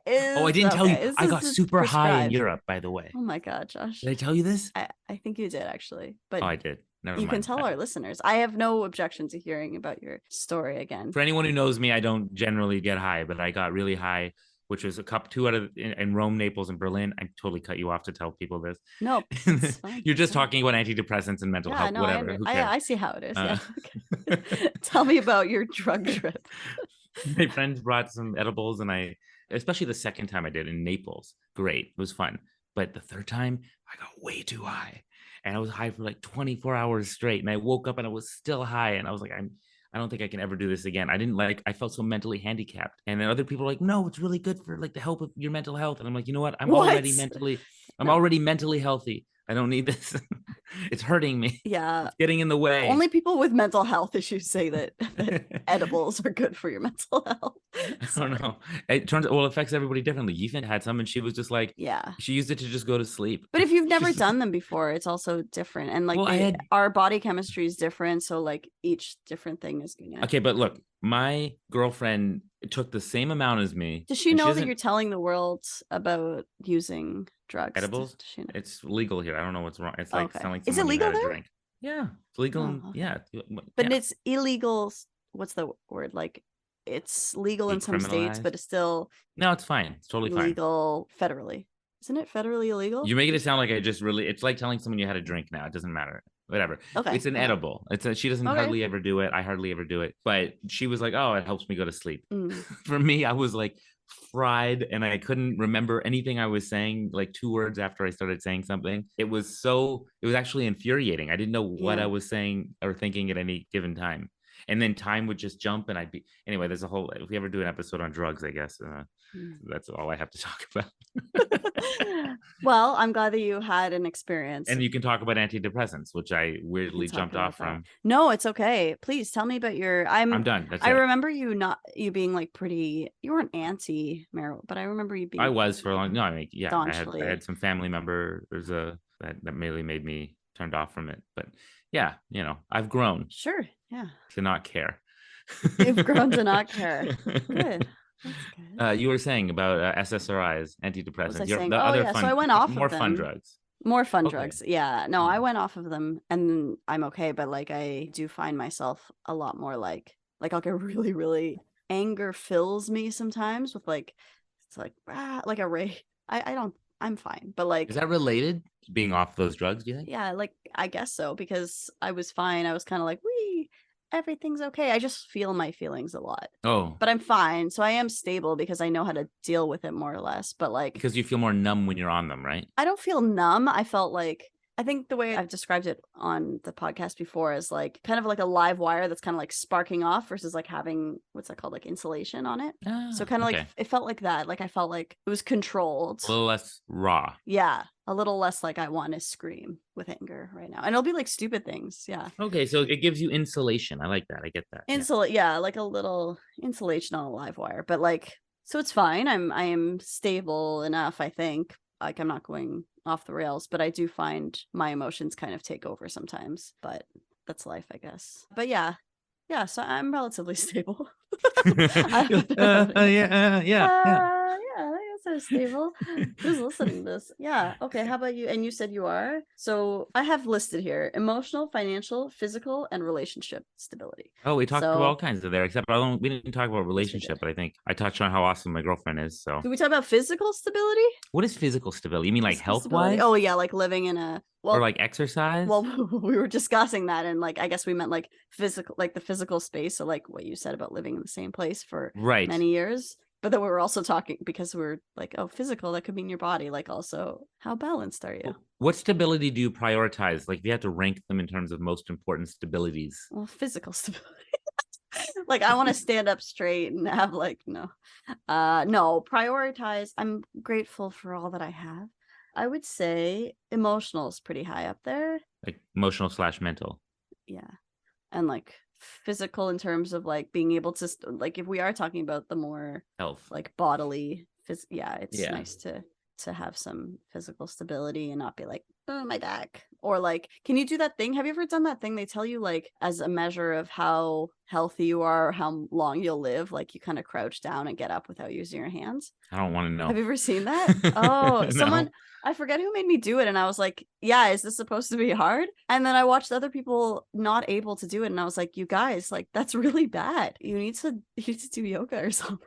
Oh, I didn't tell you. I got super high in Europe, by the way. Oh my god, Josh. Did I tell you this? I think you did actually, but I did. Never you mind. can tell our listeners. I have no objection to hearing about your story again. For anyone who knows me, I don't generally get high, but I got really high, which was two out of in Rome, Naples, and Berlin. I totally cut you off to tell people this. No, you're just talking about antidepressants and mental health, whatever. I see how it is. Yeah. Okay. Tell me about your drug trip. My friends brought some edibles, and especially the second time I did in Naples, great, it was fun. But the third time, I got way too high. And I was high for like 24 hours straight. And I woke up and I was still high. And I was like, I'm I don't think I can ever do this again. I felt so mentally handicapped. And then other people are like, no, it's really good for like the help of your mental health. And I'm like, you know what? What? I'm No. already mentally healthy. I don't need this. It's hurting me. Yeah. It's getting in the way. Only people with mental health issues say that edibles are good for your mental health. I don't Sorry. know. It turns it affects everybody differently. Ethan had some and she was just like, Yeah. she used it to just go to sleep. But if you've never She's done them before, it's also different. And like well, I had our body chemistry is different. So like each different thing is gonna. okay, but look, my girlfriend took the same amount as me, Does she and she know that you're doesn't telling the world about using drugs? edibles. Does she know? It's legal here. I don't know what's wrong. It's like Okay. telling Is it someone you legal had a there? drink. Yeah, it's legal. Oh, okay. Yeah, But yeah. it's illegal. What's the word? Like it's legal in some states, Decriminalized. but it's still No, it's fine. It's totally fine. illegal federally. Isn't it federally illegal? You're making it sound like I just really. It's like telling someone you had a drink. Now it doesn't matter. Whatever. Okay. It's an Okay. edible. She doesn't Okay. hardly ever do it. I hardly ever do it. But she was like, "Oh, it helps me go to sleep." Mm. For me, I was like fried and I couldn't remember anything I was saying like 2 words after I started saying something. It was actually infuriating. I didn't know what I Yeah. was saying or thinking at any given time. And then time would just jump and anyway, there's a whole, if we ever do an episode on drugs, I guess Mm. that's all I have to talk about. Well, I'm glad that you had an experience. And you can talk about antidepressants, which I We can weirdly talk jumped about off that. from. No, it's okay. Please tell me about your. I'm done. That's I it. remember you being like pretty. You weren't anti marijuana, but I remember you I being was for a long. No, I mean, yeah, I staunchly. had some family members that really made me turned off from it. But yeah, I've grown Sure. Yeah. to not care. You've grown to not care. Good. That's good. You were saying about SSRIs, What was I antidepressants, saying? the Oh other yeah. So I went off of more fun them. drugs. More fun Okay. drugs. Yeah. No, I Mm. went off of them and I'm okay, but like I do find myself a lot more like I'll get really, really anger fills me sometimes with like it's like a ray. I don't I'm fine. But Is like that related to being off those drugs? Do you think? yeah, like I guess so because I was fine. I was kind of like, everything's okay. I just feel my feelings a lot. Oh, But I'm fine. So I am stable because I know how to deal with it more or less. But like because you feel more numb when you're on them, right? I don't feel numb. I felt like I think the way I've described it on the podcast before is like kind of like a live wire that's kind of like sparking off versus like having what's that called like insulation on it. So Ah, kind of like okay. it felt like that. Like I felt like it was controlled. A little less raw. Yeah, a little less like I want to scream with anger right now. And it'll be like stupid things. Yeah. Okay, so it gives you insulation. I like that. I get that. Yeah. Insulate yeah, like a little insulation on a live wire. But like so it's fine. I am stable enough, I think. Like I'm not going off the rails, but I do find my emotions kind of take over sometimes. But that's life, I guess. But yeah. Yeah, so I'm relatively stable. Yeah, I guess I'm stable. Who's listening to this? Yeah. Okay. How about you? And you said you are. So I have listed here emotional, financial, physical, and relationship stability. Oh, we talked about all So kinds of there, except we didn't talk about yes, we did. relationship, but I think I touched on how awesome my girlfriend is. So, Did we talk about physical stability? what is physical stability? You mean like Physical health stability. wise Oh yeah, like living in a or well, like exercise? well, we were discussing that, and like I guess we meant like physical, like the physical space. So like what you said about living in the same place for Right. many years. But then we were also talking because we are like, oh, physical, that could mean your body. Like also, how balanced are you? What stability do you prioritize? Like, if you had to rank them in terms of most important stabilities. Well, physical stability. Like I want to stand up straight and have like no prioritize. I'm grateful for all that I have. I would say emotional is pretty high up there. Like emotional slash mental. Yeah. And like physical in terms of like being able to like if we are talking about the more Health. like bodily yeah, it's Yeah. nice to have some physical stability and not be like, oh, my back. Or like, can you do that thing? Have you ever done that thing they tell you like as a measure of how healthy you are, or how long you'll live, like you kind of crouch down and get up without using your hands? I don't want to know. Have you ever seen that? Oh, someone No. I forget who made me do it, and I was like, yeah, is this supposed to be hard? And then I watched other people not able to do it, and I was like, you guys, like that's really bad. You need to do yoga or something.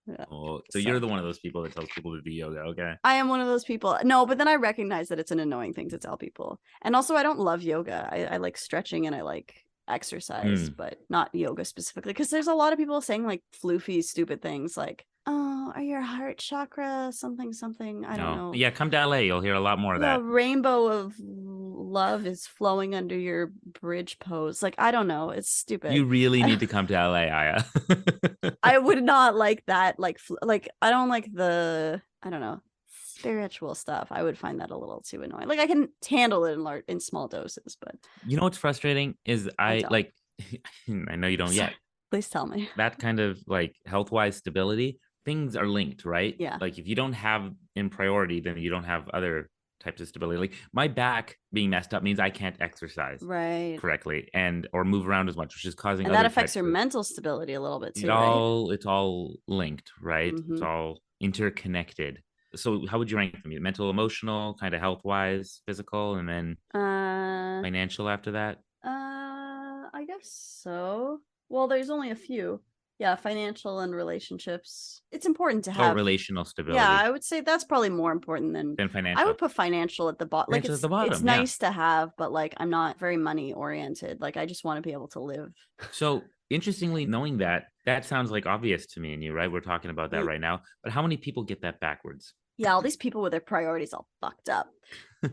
Yeah. Oh, so you're the one of those people that tells people to do yoga, okay? I am one of those people. No, but then I recognize that it's an annoying thing to tell people. And also I don't love yoga. I like stretching and I like exercise, but not yoga specifically. Because there's a lot of people saying like floofy, stupid things like, oh, are your heart chakra something? I don't know. Yeah, come to LA. You'll hear a lot more of that. Rainbow of love is flowing under your bridge pose. Like, I don't know. It's stupid. You really need to come to LA, Aya. I would not like that. Like I don't like I don't know, spiritual stuff. I would find that a little too annoying. Like I can handle it in small doses, but You know what's frustrating is I I don't. like, I know you don't Sorry. yet. Please tell me. That kind of like health-wise stability, things are linked, right? Yeah. Like if you don't have in priority, then you don't have other types of stability. Like my back being messed up means I can't exercise Right. correctly and or move around as much, which is causing And that other affects types your of mental stability a little bit it too, right? all it's all linked, right? It's Mm-hmm. all interconnected. So how would you rank them? Mental, emotional, kind of health wise, physical, and then financial after that? I guess so. Well, there's only a few. Yeah, financial and relationships. It's important to Oh, have. relational Yeah, stability I would say that's probably more important than than I would financial. put financial at the bottom. Like Financial at the it's bottom, yeah. nice to have, but like I'm not very money oriented. Like I just want to be able to live. So interestingly, knowing that, that sounds like obvious to me and you, right? We're talking about that Mm. right now. But how many people get that backwards? Yeah, all these people with their priorities all fucked up.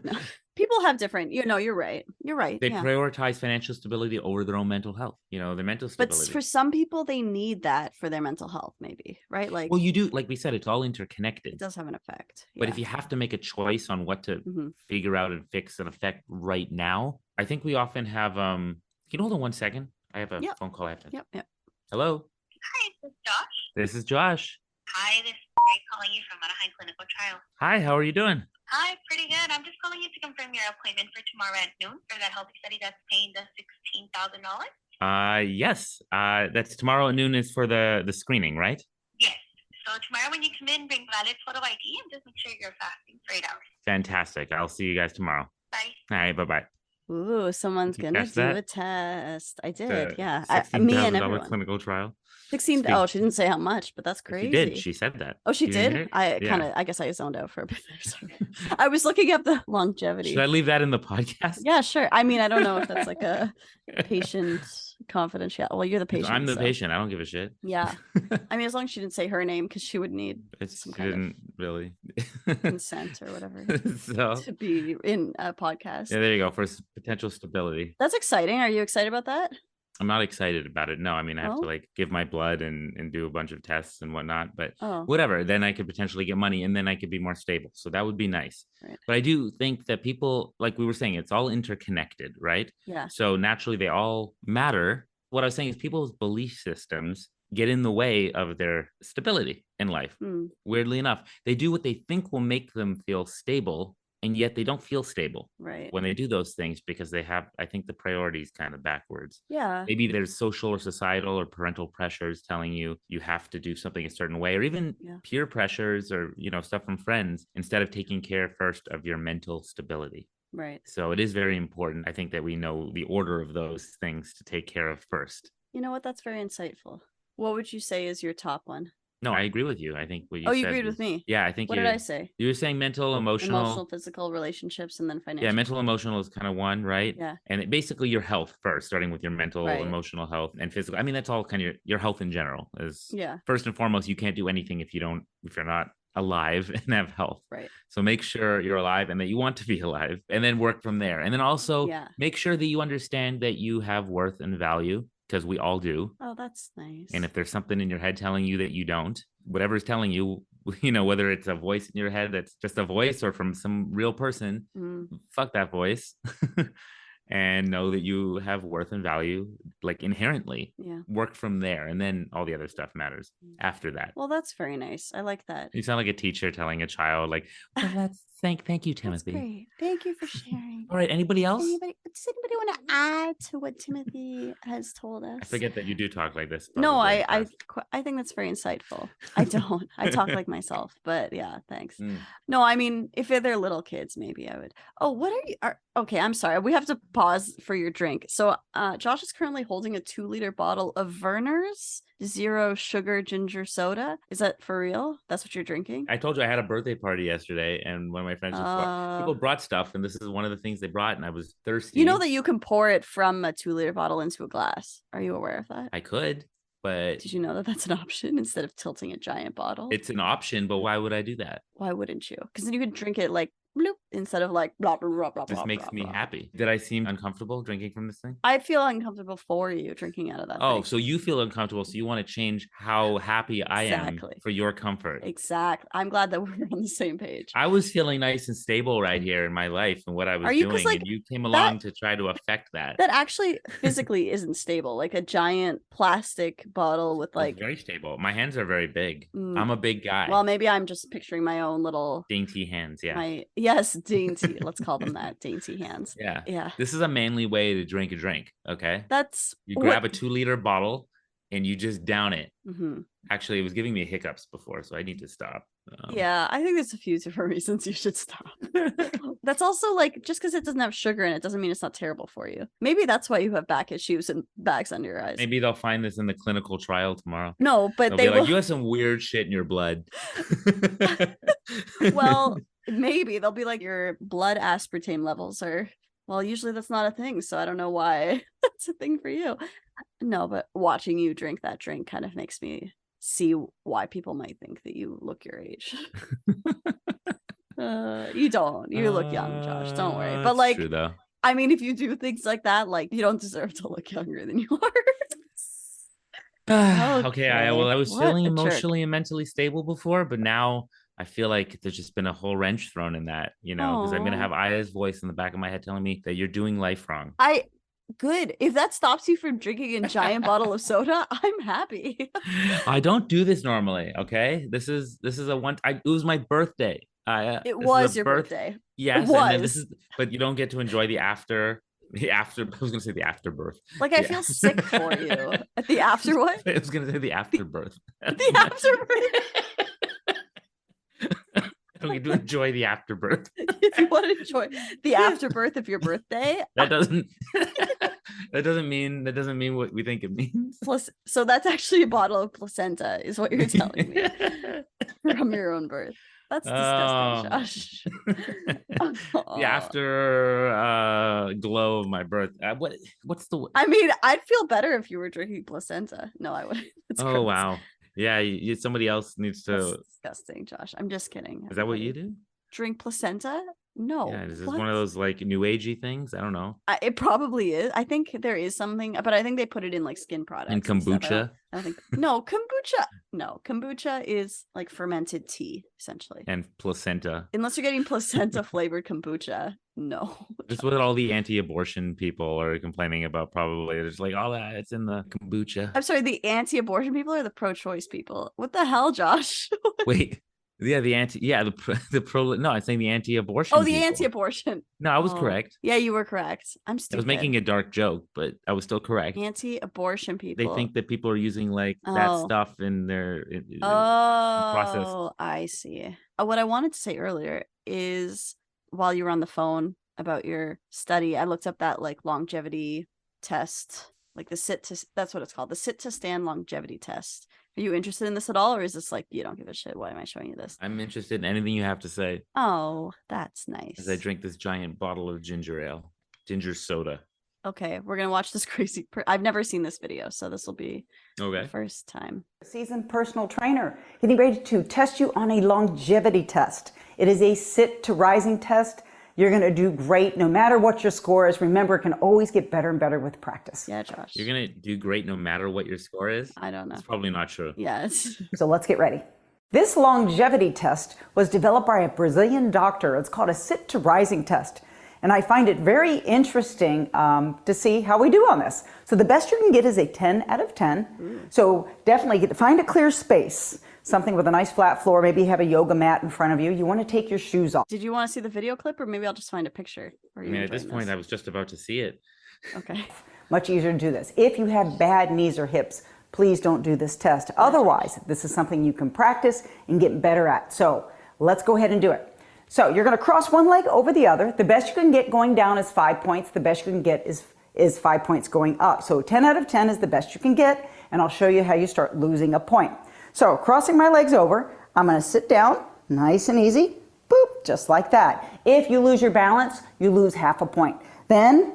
No. People have different, you're right. You're right. They Yeah. prioritize financial stability over their own mental health, their mental But stability. for some people, they need that for their mental health, maybe, right? Like, Well, you do, like we said, it's all it interconnected. does have an effect. But Yeah. if you have to make a choice on what to figure out and fix and affect right now, I think we often have can you hold on 1 second? I have a phone call I have to. Yep. Hello. Hi, this is Josh. This is Josh. Hi, this is Mary calling you from Anaheim Clinical Trial. Hi, how are you doing? Hi, pretty good. I'm just calling you to confirm your appointment for tomorrow at noon for that healthy study that's paying the $16,000. Yes. That's tomorrow at noon is for the screening, right? Yes. So tomorrow when you come in, bring valid photo ID and just make sure you're fasting for 8 hours. Fantastic. I'll see you guys tomorrow. Bye. All right, bye-bye. Ooh, someone's Did you gonna catch do that? a test. I did, yeah. Me and $16,000 everyone. clinical trial. 16. Oh, she didn't say how much, but that's She did. crazy. She said that. Oh, she You didn't hear did? it? Yeah. I guess I zoned out for a bit there. Sorry. I was looking up the longevity. Should I leave that in the podcast? Yeah, sure. I mean, I don't know if that's like a patient confidential. Well, you're the patient. I'm the so. patient. I don't give a shit. Yeah. I mean, as long as she didn't say her name, because she would need some kind didn't really of consent or whatever so to be in a podcast. yeah, there you go for potential stability. That's exciting. Are you excited about that? I'm not excited about it. No, I mean, I have to like give my blood and do a bunch of tests and whatnot, but whatever. Then I could potentially get money and then I could be more stable. So that would be nice. Right. But I do think that people, like we were saying, it's all interconnected, right? Yeah. So naturally they all matter. What I was saying is people's belief systems get in the way of their stability in life. Weirdly enough, they do what they think will make them feel stable, and yet they don't feel stable when they do those things because they have, I think, the priorities kind of backwards. Yeah. Maybe there's social or societal or parental pressures telling you you have to do something a certain way, or even peer pressures or, stuff from friends instead of taking care first of your mental stability. Right. So it is very important, I think, that we know the order of those things to take care of first. You know what? That's very insightful. What would you say is your top one? No, I agree with you. I think what you said. Oh, you agreed with me? Yeah, I think. What did I say? You were saying mental, emotional, physical, relationships, and then financial. Yeah, mental, emotional is kind of one, right? Yeah. And basically your health first, starting with your mental, emotional health, and physical. I mean, that's all kind of your health in general. Is first and foremost, you can't do anything if you're not alive and have health. Right. So make sure you're alive and that you want to be alive, and then work from there. And then also make sure that you understand that you have worth and value, because we all do. Oh, that's nice. And if there's something in your head telling you that you don't, whatever's telling you, whether it's a voice in your head that's just a voice or from some real person, fuck that voice. And know that you have worth and value, like inherently. Work from there, and then all the other stuff matters after that. Well, that's very nice. I like that. You sound like a teacher telling a child, like, well, that's thank you, Timothy. That's great. Thank you for sharing. All right, anybody else? Does anybody want to add to what Timothy has told us? I forget that you do talk like this. No, I think that's very insightful. I don't. I talk like myself, but yeah, thanks. No, I mean, if they're little kids, maybe I would. Oh, what okay, I'm sorry. We have to pause for your drink. So Josh is currently holding a 2-liter bottle of Verner's zero sugar ginger soda. Is that for real? That's what you're drinking? I told you I had a birthday party yesterday, and one of my friends people brought stuff, and this is one of the things they brought, and I was thirsty. You know that you can pour it from a 2-liter bottle into a glass. Are you aware of that? I could, but did you know that that's an option instead of tilting a giant bottle? It's an option, but why would I do that? Why wouldn't you? Because then you could drink it like bloop instead of like blah, blah, blah, blah, This blah, makes blah, me blah. happy. Did I seem uncomfortable drinking from this thing? I feel uncomfortable for you drinking out of that Oh, thing. so you feel uncomfortable. So you want to change how happy I am Exactly. for your comfort. Exactly. I'm glad that we're on the same page. I was feeling nice and stable right here in my life and what I was doing. Like, and you came along to try to affect that. That actually physically isn't stable. Like a giant plastic bottle with like. It's very stable. My hands are very big. I'm a big guy. Well, maybe I'm just picturing my own little dainty hands. Yeah. Yes, dainty. Let's call them that. Dainty hands. Yeah. Yeah. This is a manly way to drink a drink. Okay. You grab a 2-liter bottle and you just down it. Actually, it was giving me hiccups before, so I need to stop. Yeah, I think there's a few different reasons you should stop. That's also like, just because it doesn't have sugar in it doesn't mean it's not terrible for you. Maybe that's why you have back issues and bags under your eyes. Maybe they'll find this in the clinical trial tomorrow. No, but they'll be like, you have some weird shit in your blood. Well, maybe they'll be like, your blood aspartame levels are, well, usually that's not a thing, so I don't know why that's a thing for you. No, but watching you drink that drink kind of makes me see why people might think that you look your age. You don't. You look young, Josh. Don't worry. But like, true, though. I mean, if you do things like that, like, you don't deserve to look younger than you are. Okay. I was feeling emotionally jerk. and mentally stable before, but now I feel like there's just been a whole wrench thrown in that, because I'm going to have Aya's voice in the back of my head telling me that you're doing life wrong. Good. If that stops you from drinking a giant bottle of soda, I'm happy. I don't do this normally. Okay. This is a one. It was my birthday. It was your birthday. Yes. And then but you don't get to enjoy the after. I was gonna say the afterbirth. Like, I feel sick for you. At the after what? I was gonna say the afterbirth. The afterbirth. I don't get to enjoy the afterbirth. If you want to enjoy the afterbirth of your birthday, that doesn't mean what we think it means. So that's actually a bottle of placenta, is what you're telling me from your own birth. That's disgusting, Josh. The after glow of my birth. What's the? I mean, I'd feel better if you were drinking placenta. No, I wouldn't. Oh, wow. Yeah, somebody else needs to. That's disgusting, Josh. I'm just kidding. Is that what you do? Drink placenta? No. Yeah, is this one of those like new agey things? I don't know. It probably is. I think there is something, but I think they put it in like skin products. And kombucha? I don't think. No, kombucha. No, kombucha is like fermented tea, essentially. And placenta. Unless you're getting placenta flavored kombucha. No. That's what all the anti-abortion people are complaining about, probably. It's like, all that, it's in the kombucha. I'm sorry, the anti-abortion people or the pro-choice people? What the hell, Josh? Wait. Yeah, the pro. No, I'm saying the anti-abortion. Oh, the people. Anti-abortion. No, I was correct. Yeah, you were correct. I'm stupid. I was making a dark joke, but I was still correct. Anti-abortion people. They think that people are using like that stuff in their process. Oh, I see. What I wanted to say earlier is, while you were on the phone about your study, I looked up that like longevity test, like that's what it's called, the sit to stand longevity test. Are you interested in this at all, or is this like, you don't give a shit? Why am I showing you this? I'm interested in anything you have to say. Oh, that's nice. As I drink this giant bottle of ginger soda. Okay, we're gonna watch this crazy. I've never seen this video, so this will be the first time. Seasoned personal trainer, getting ready to test you on a longevity test. It is a sit to rising test. You're going to do great no matter what your score is. Remember, it can always get better and better with practice. Yeah, Josh. You're going to do great no matter what your score is? I don't know. It's probably not true. Yes. So let's get ready. This longevity test was developed by a Brazilian doctor. It's called a sit to rising test. And I find it very interesting to see how we do on this. So the best you can get is a 10 out of 10. So definitely find a clear space. Something with a nice flat floor. Maybe you have a yoga mat in front of you. You want to take your shoes off. Did you want to see the video clip, or maybe I'll just find a picture? At this point, I was just about to see it. Okay. Much easier to do this. If you have bad knees or hips, please don't do this test. Otherwise, this is something you can practice and get better at. So let's go ahead and do it. So you're going to cross one leg over the other. The best you can get going down is 5 points. The best you can get is 5 points going up. So 10 out of 10 is the best you can get, and I'll show you how you start losing a point. So crossing my legs over, I'm going to sit down, nice and easy, boop, just like that. If you lose your balance, you lose half a point. Then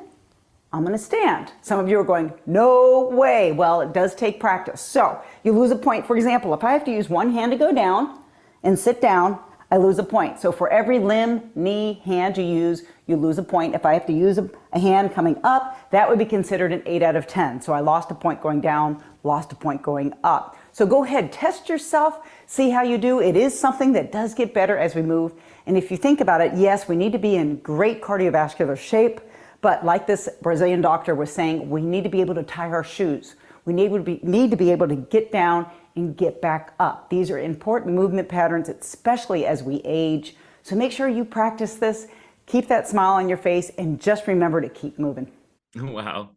I'm going to stand. Some of you are going, no way. Well, it does take practice. So you lose a point. For example, if I have to use one hand to go down and sit down, I lose a point. So for every limb, knee, hand you use, you lose a point. If I have to use a hand coming up, that would be considered an 8 out of 10. So I lost a point going down, lost a point going up. So go ahead, test yourself, see how you do. It is something that does get better as we move. And if you think about it, yes, we need to be in great cardiovascular shape, but like this Brazilian doctor was saying, we need to be able to tie our shoes. We need to be able to get down and get back up. These are important movement patterns, especially as we age. So make sure you practice this, keep that smile on your face, and just remember to keep moving. Wow.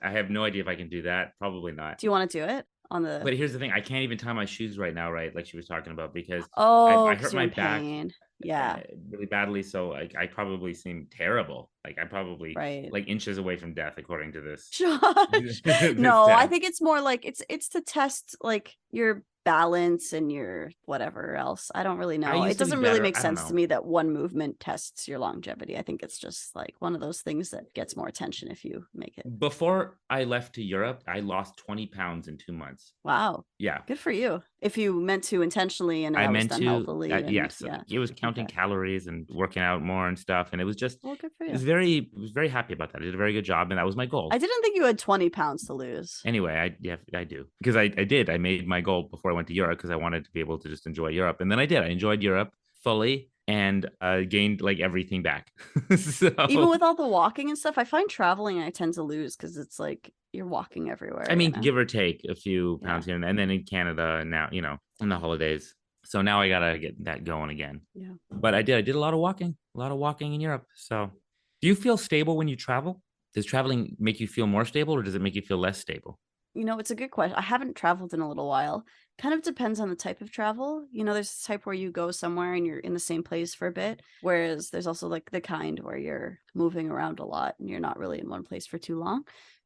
I have no idea if I can do that. Probably not. Do you want to do it on the? But here's the thing. I can't even tie my shoes right now, right? Like she was talking about, because I 'cause hurt you're my in back pain. Yeah. really badly. So I probably seem terrible. Like I'm probably Right. like inches away from death, according to this. Josh. this No, I test. think it's more like it's to test like your balance and your whatever else. I don't really know. used It to be doesn't really better. make I don't sense to know. me that one movement tests your longevity. I think it's just like one of those things that gets more attention if you make it. Before I left to Europe, I lost 20 pounds in 2 months. Wow. Yeah. Good for you. If you meant to intentionally and I that was meant done to, healthily. And, yes, yeah. it was counting calories and working out more and stuff. And it was just, Well, good for I you. was very happy about that. I did a very good job. And that was my goal. I didn't think you had 20 pounds to lose. Anyway, I do, because I did. I made my goal before I went to Europe because I wanted to be able to just enjoy Europe. And then I did. I enjoyed Europe fully and gained like everything back. So even with all the walking and stuff, I find traveling I tend to lose because it's like you're walking everywhere. I mean, you know? give or take a few pounds here and then in Canada and now, in the holidays. So now I gotta get that going again. Yeah. But I did a lot of walking in Europe. So do you feel stable when you travel? Does traveling make you feel more stable, or does it make you feel less stable? It's a good question. I haven't traveled in a little while. Kind of depends on the type of travel. There's this type where you go somewhere and you're in the same place for a bit, whereas there's also like the kind where you're moving around a lot and you're not really in one place for too long.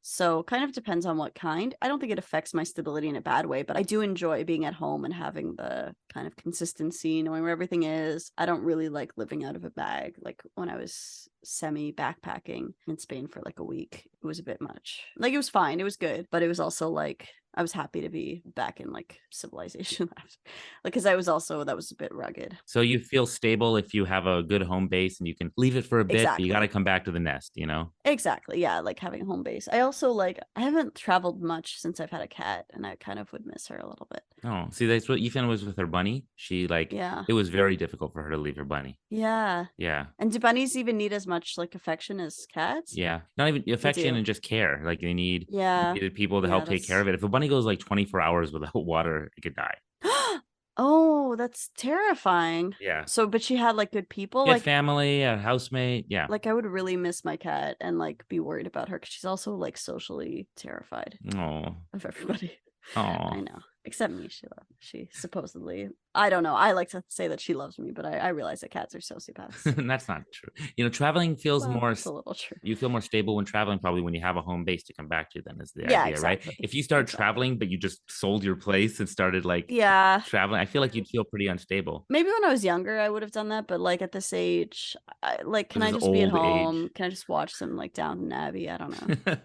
So kind of depends on what kind. I don't think it affects my stability in a bad way, but I do enjoy being at home and having the kind of consistency, knowing where everything is. I don't really like living out of a bag. Like when I was semi backpacking in Spain for like a week, it was a bit much. Like it was fine, it was good, but it was also like I was happy to be back in like civilization after, like because that was a bit rugged. So you feel stable if you have a good home base and you can leave it for a bit, but you got to Exactly. come back to the nest, Exactly. Yeah, like having a home base. I also like I haven't traveled much since I've had a cat, and I kind of would miss her a little bit. Oh, see, that's what Ethan was with her bunny. She Yeah. it was very difficult for her to leave her bunny. Yeah. Yeah. And do bunnies even need as much like affection as cats? Yeah. Not even affection do. and just care. Like they needed people to Yeah, help take care of it. If a bunny goes like 24 hours without water, it could die. Oh, that's terrifying. Yeah. So, but she had like good people, She had like family, a housemate. Yeah. like I would really miss my cat and like be worried about her because she's also like socially terrified Oh. of everybody. Oh. I know, except me. She supposedly. I don't know. I like to say that she loves me, but I realize that cats are sociopaths. That's not true. Traveling feels more. It's a little true. You feel more stable when traveling, probably when you have a home base to come back to. Then is the Yeah, idea, exactly. right? If you start traveling, but you just sold your place and started like Yeah, traveling, I feel like you'd feel pretty unstable. maybe when I was younger, I would have done that, but like at this age, can I This is just be at old home? age. Can I just watch some like Downton Abbey? I don't know.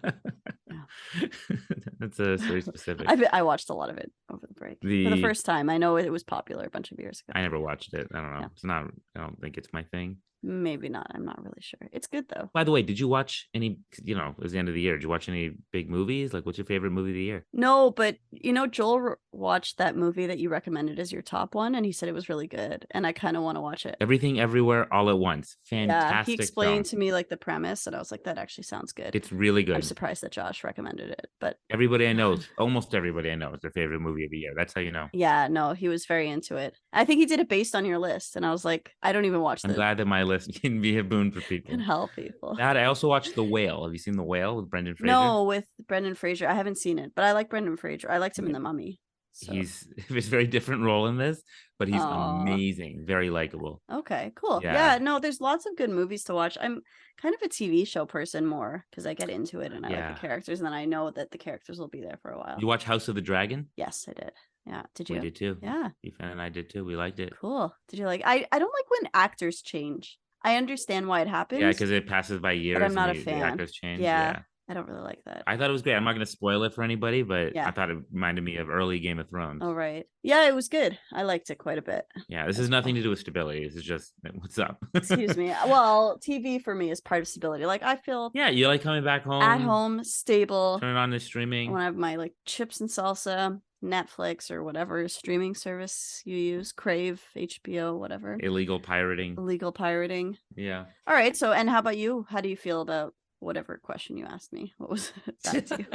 That's very specific. I watched a lot of it over the break for the first time. I know it was popular a bunch of years ago. I never watched it. I don't know. Yeah. It's not. I don't think it's my thing. Maybe not. I'm not really sure. It's good though. By the way, did you watch any? It was the end of the year. Did you watch any big movies? Like, what's your favorite movie of the year? No, but Joel watched that movie that you recommended as your top one, and he said it was really good, and I kind of want to watch it. Everything, Everywhere, All at Once. Fantastic. Yeah, he explained film. to me like the premise, and I was like, that actually sounds good. It's really good. I'm surprised that Josh recommended it, but everybody I know, almost everybody I know, is their favorite movie of the year. That's how you know. Yeah, no, he was very into it. I think he did it based on your list, and I was like, I don't even watch. I'm glad that my list can be a boon for people. Can help people. That I also watched The Whale. Have you seen The Whale with Brendan Fraser? No, with Brendan Fraser. I haven't seen it, but I like Brendan Fraser. I liked him in The Mummy. So. He's a very different role in this, but he's amazing, very likable. Okay, cool. Yeah, no, there's lots of good movies to watch. I'm kind of a TV show person more because I get into it and I like the characters, and then I know that the characters will be there for a while. You watch House of the Dragon? Yes, I did. Yeah, did you? We did too. Yeah, Ethan and I did too. We liked it. Cool. Did you like? I don't like when actors change. I understand why it happens. Yeah, because it passes by years. But I'm not a fan. The actors change. Yeah. I don't really like that. I thought it was great. I'm not going to spoil it for anybody, but Yeah. I thought it reminded me of early Game of Thrones. Oh, right. Yeah, it was good. I liked it quite a bit. Yeah, this as has nothing well. to do with stability. This is just what's up. Excuse me. Well, TV for me is part of stability. Like I feel Yeah, you like coming back home, at home, stable. turn on the streaming. When I have my like chips and salsa, Netflix or whatever streaming service you use, Crave, HBO, whatever. Illegal pirating. Illegal pirating. Yeah. All right. So, and how about you? How do you feel about whatever question you asked me? What was that to you?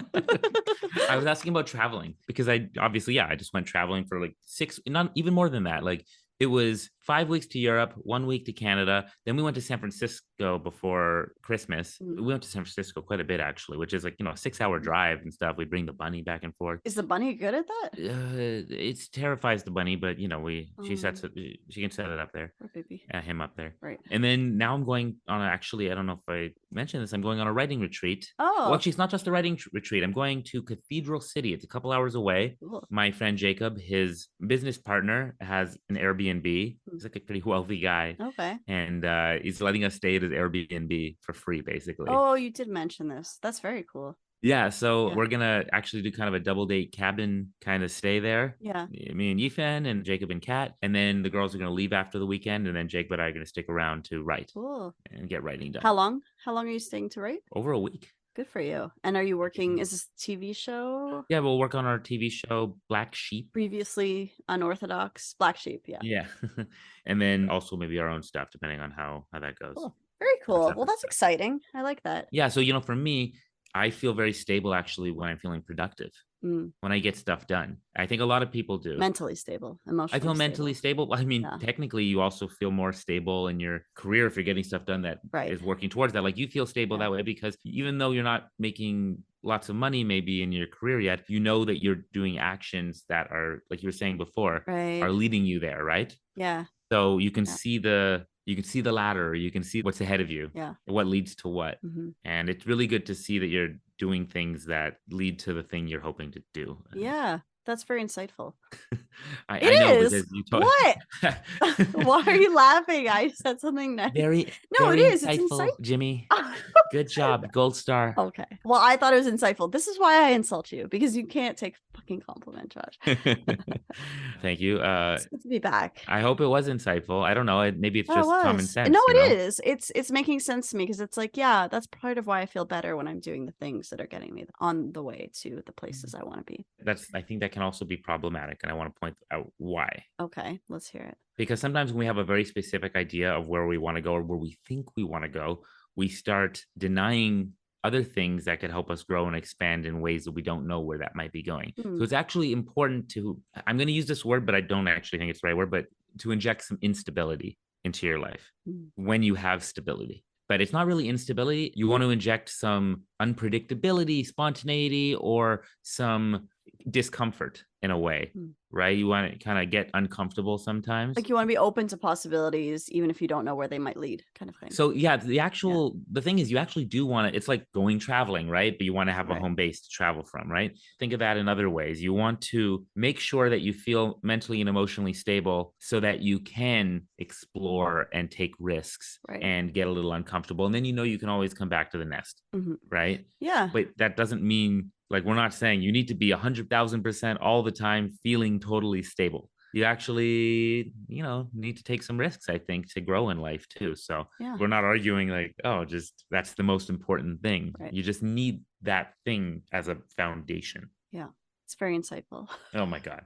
I was asking about traveling because I just went traveling for like 6, not even more than that. Like it was 5 weeks to Europe, 1 week to Canada. Then we went to San Francisco before Christmas. We went to San Francisco quite a bit actually, which is like, a 6-hour drive and stuff. We bring the bunny back and forth. Is the bunny good at that? It terrifies the bunny, but she can set it up there. Poor baby. Him up there. Right. And then now I'm going on I don't know if I mentioned this. I'm going on a writing retreat. Oh. Well, actually, it's not just a writing retreat. I'm going to Cathedral City. It's a couple hours away. Cool. My friend Jacob, his business partner, has an Airbnb. He's like a pretty wealthy guy. Okay. And he's letting us stay at his Airbnb for free, basically. Oh, you did mention this. That's very cool. Yeah, so we're gonna actually do kind of a double date cabin kind of stay there. Yeah. Me and Yifan and Jacob and Kat, and then the girls are gonna leave after the weekend, and then Jacob and I are gonna stick around to write. Cool. And get writing done. How long? How long are you staying to write? Over a week. Good for you. And are you working? Is this a TV show? Yeah, we'll work on our TV show Black Sheep. Previously unorthodox. Black Sheep. Yeah. Yeah, and then also maybe our own stuff depending on how that goes. Cool. Very cool. Well, that's exciting. I like that. Yeah, so for me, I feel very stable actually when I'm feeling productive. When I get stuff done. I think a lot of people do. Mentally stable, emotionally I feel mentally stable. I mean, technically, you also feel more stable in your career if you're getting stuff done that is working towards that. Like you feel stable that way because even though you're not making lots of money maybe in your career yet, you know that you're doing actions that are, like you were saying before, are leading you there, right? Yeah. So you can see the ladder, you can see what's ahead of you, what leads to what. And it's really good to see that you're doing things that lead to the thing you're hoping to do. Yeah, that's very insightful. I know because you told what? Why are you laughing? I said something nice. Very it is. It's insightful, Jimmy. Good job, gold star. Okay. Well, I thought it was insightful. This is why I insult you, because you can't take a fucking compliment, Josh. Thank you. It's good to be back. I hope it was insightful. I don't know. Maybe it's just common sense. No, it is. It's making sense to me because it's like, yeah, that's part of why I feel better when I'm doing the things that are getting me on the way to the places I want to be. I think that can also be problematic, and I want to point out why. Okay, let's hear it. Because sometimes when we have a very specific idea of where we want to go or where we think we want to go, we start denying other things that could help us grow and expand in ways that we don't know where that might be going. So it's actually important I'm going to use this word, but I don't actually think it's the right word, but to inject some instability into your life when you have stability. But it's not really instability. You want to inject some unpredictability, spontaneity, or some discomfort in a way, right? You want to kind of get uncomfortable sometimes. Like you want to be open to possibilities, even if you don't know where they might lead, kind of thing. So yeah, the thing is you actually do want to, it's like going traveling, right? But you want to have a home base to travel from, right? Think of that in other ways. You want to make sure that you feel mentally and emotionally stable so that you can explore and take risks and get a little uncomfortable. And then you can always come back to the nest, right? Yeah. But that doesn't mean, like, we're not saying you need to be 100,000% all the time feeling totally stable. You actually, need to take some risks, I think, to grow in life too. So we're not arguing like, just that's the most important thing. Right. You just need that thing as a foundation. Yeah. It's very insightful. Oh my God.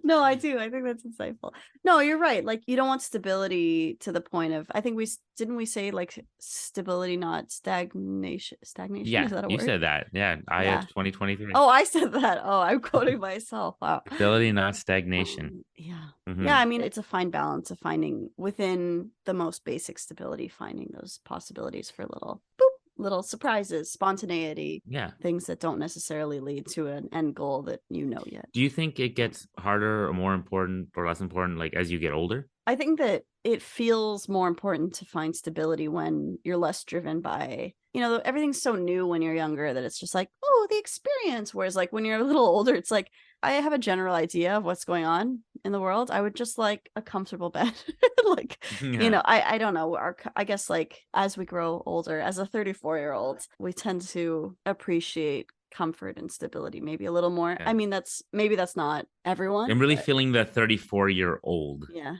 No, I do. I think that's insightful. No, you're right. Like you don't want stability to the point of, I think didn't we say like stability, not stagnation? Stagnation? Yeah, is that a you word? said that. Yeah, IF 2023. Oh, I said that. Oh, I'm quoting myself. Wow. Stability, not stagnation. Yeah. Mm-hmm. Yeah, I mean, it's a fine balance of finding within the most basic stability, finding those possibilities for little surprises, spontaneity, things that don't necessarily lead to an end goal that yet. Do you think it gets harder or more important or less important like as you get older? I think that it feels more important to find stability when you're less driven by, everything's so new when you're younger that it's just like, oh, the experience. Whereas like when you're a little older, it's like, I have a general idea of what's going on in the world. I would just like a comfortable bed. Like, Yeah. I don't know. I guess like as we grow older, as a 34-year-old, we tend to appreciate comfort and stability maybe a little more. Yeah. I mean, maybe that's not everyone, I'm really but feeling the 34-year-old, yeah.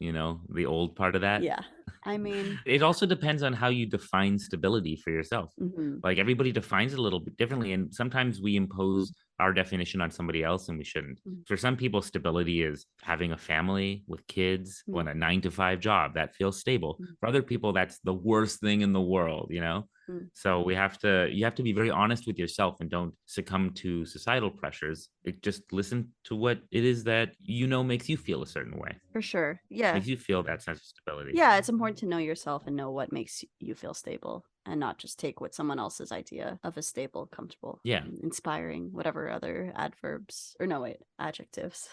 the old part of that. Yeah. I mean, It also depends on how you define stability for yourself. mhm. Like everybody defines it a little bit differently. And sometimes we impose our definition on somebody else and we shouldn't. Mm. For some people, stability is having a family with kids Mm. on a 9 to 5 job that feels stable. Mm. For other people, that's the worst thing in the world, Mm. So you have to be very honest with yourself and don't succumb to societal pressures. Just listen to what it is that makes you feel a certain way, For sure. Yeah. makes you feel that sense of stability. Yeah, it's important to know yourself and know what makes you feel stable and not just take what someone else's idea of a stable, comfortable, Yeah. inspiring, whatever other adjectives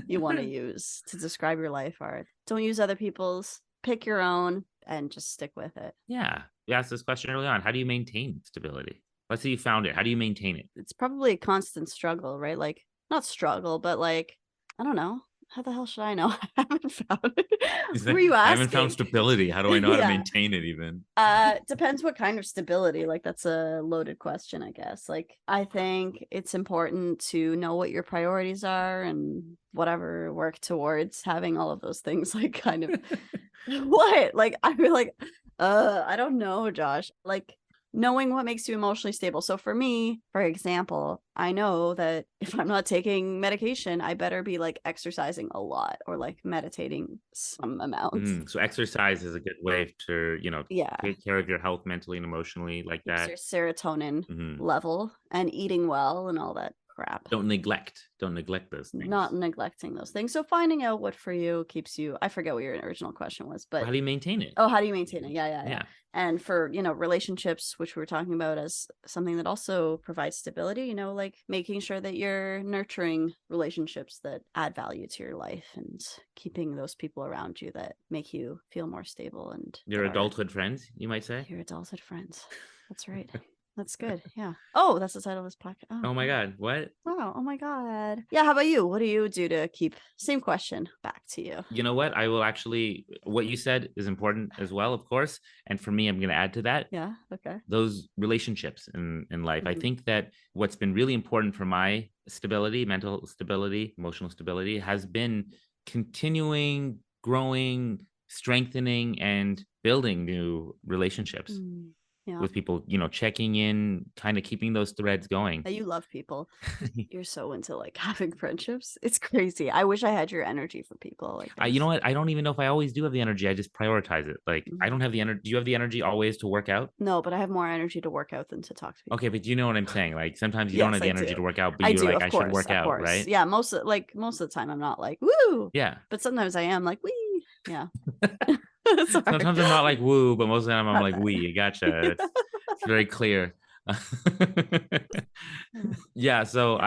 you want to use to describe your life are. Don't use other people's, pick your own and just stick with it. Yeah. You asked this question early on. How do you maintain stability? Let's say you found it. How do you maintain it? It's probably a constant struggle, right? Like, not struggle, but like, I don't know. How the hell should I know? I haven't found it. What were you I haven't found asking? stability. How do I know how to Yeah. maintain it even? Depends what kind of stability. Like, that's a loaded question, I guess. Like, I think it's important to know what your priorities are and whatever, work towards having all of those things, like, kind of what? Like, I feel like, I don't know, Josh. Like, knowing what makes you emotionally stable. So for me, for example, I know that if I'm not taking medication, I better be like exercising a lot or like meditating some amount. So exercise is a good way to, Yeah. take care of your health mentally and emotionally like Keeps that. your serotonin Mhm. level and eating well and all that crap. Don't neglect those things. Not neglecting those things. So finding out what for you keeps you, I forget what your original question was, but How do you maintain it? oh, how do you maintain it? Yeah. Yeah. And for, relationships, which we were talking about as something that also provides stability, like making sure that you're nurturing relationships that add value to your life and keeping those people around you that make you feel more stable and Your that are adulthood friends, you might say. your adulthood friends. That's right. That's good. Yeah. Oh, that's the title of this podcast. Oh my God. What? Wow. Oh my God. Yeah. How about you? What do you do to keep? Same question back to you. You know what? I will actually, what you said is important as well, of course. And for me, I'm going to add to that. Yeah. Okay. Those relationships in life. I Mhm. think that what's been really important for my stability, mental stability, emotional stability, has been continuing, growing, strengthening, and building new relationships Yeah. with people, checking in, kind of keeping those threads going. You love people. You're so into like having friendships. It's crazy. I wish I had your energy for people. Like, You know what? I don't even know if I always do have the energy. I just prioritize it. Like, I don't have the energy. Do you have the energy always to work out? No, but I have more energy to work out than to talk to people. Okay, but you know what I'm saying? Like, sometimes you don't have the energy to work out, but I you're do, like, of I course, should work out, right? Yeah, most of the time I'm not like woo. Yeah. But sometimes I am like wee. Yeah. Sometimes I'm not like woo, but most of the time I'm Not like that. wee. Gotcha. It's very clear. Yeah, so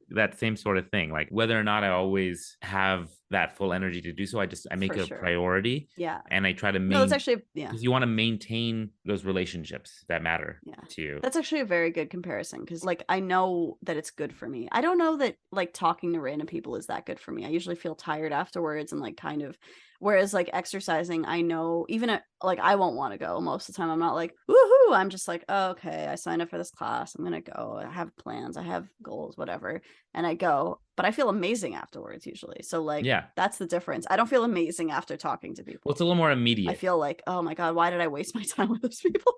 that same sort of thing, like whether or not I always have that full energy to do so, I make For it a sure. priority. Yeah. And I try to No, that's actually because you want to maintain those relationships that matter to you. That's actually a very good comparison because like I know that it's good for me. I don't know that like talking to random people is that good for me. I usually feel tired afterwards and like kind of, whereas like exercising, I know even like I won't want to go most of the time. I'm not like woohoo. I'm just like, oh, okay, I signed up for this class. I'm gonna go. I have plans. I have goals, whatever, and I go. But I feel amazing afterwards usually. So like, that's the difference. I don't feel amazing after talking to people. Well, it's a little more immediate. I feel like, oh my God, why did I waste my time with those people?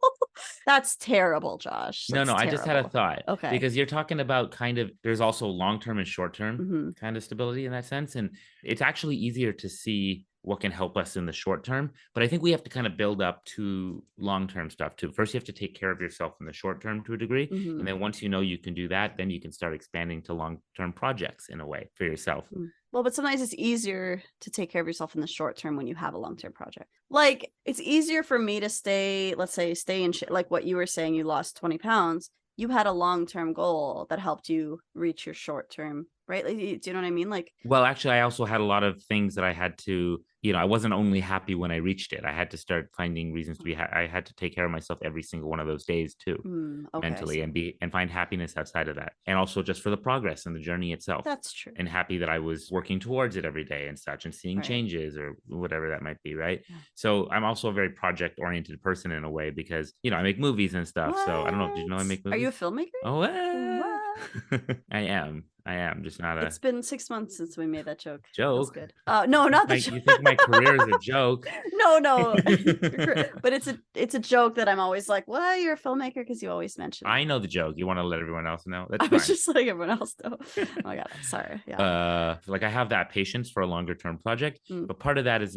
That's terrible, Josh. No, I just had a thought. Okay. Because you're talking about there's also long-term and short-term kind of stability in that sense. And it's actually easier to see what can help us in the short term. But I think we have to kind of build up to long-term stuff too. First, you have to take care of yourself in the short term to a degree. And then once you know you can do that, then you can start expanding to long-term projects in a way for yourself. Well, but sometimes it's easier to take care of yourself in the short term when you have a long-term project. Like it's easier for me to stay in like what you were saying, you lost 20 pounds. You had a long-term goal that helped you reach your short-term right? Like, do you know what I mean? Like, well, actually, I also had a lot of things that I had to, I wasn't only happy when I reached it. I had to start finding reasons to be. I had to take care of myself every single one of those days too, okay, mentally, and find happiness outside of that, and also just for the progress and the journey itself. That's true. And happy that I was working towards it every day and such, and seeing changes or whatever that might be, right? Yeah. So I'm also a very project oriented person in a way because I make movies and stuff. What? So I don't know. Did you know I make movies? Are you a filmmaker? Oh, what? I am just not a. It's been 6 months since we made that joke. Joke. Good. No, not the joke. You think my career is a joke? No. But it's a joke that I'm always like, well, you're a filmmaker because you always mention it. I know the joke. You want to let everyone else know? That's I was just letting everyone else know. Oh my God, sorry. Yeah. Like I have that patience for a longer term project, but part of that is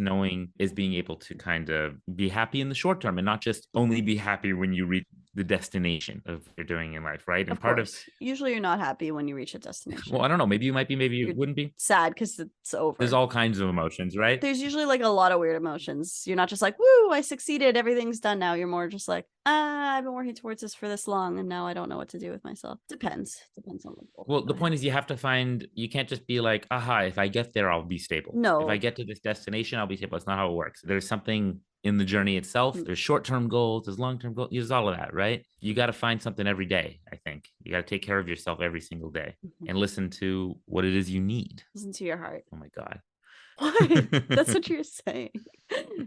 being able to kind of be happy in the short term and not just only be happy when you reach the destination of what you're doing in life, right? And part of usually you're not happy when you reach a destination. Well, I don't know. Maybe you might be. Maybe you wouldn't be. Sad because it's over. There's all kinds of emotions, right? There's usually like a lot of weird emotions. You're not just like, woo, I succeeded, everything's done now. You're more just like, I've been working towards this for this long and now I don't know what to do with myself. Depends on the goal. Well, the point is you have to find, you can't just be like, aha, if I get there, I'll be stable. No. If I get to this destination, I'll be stable. That's not how it works. There's something in the journey itself. There's short-term goals, there's long-term goals, there's all of that, right? You got to find something every day. I think you got to take care of yourself every single day and listen to what it is you need. Listen to your heart. Oh my God. What? That's what you're saying.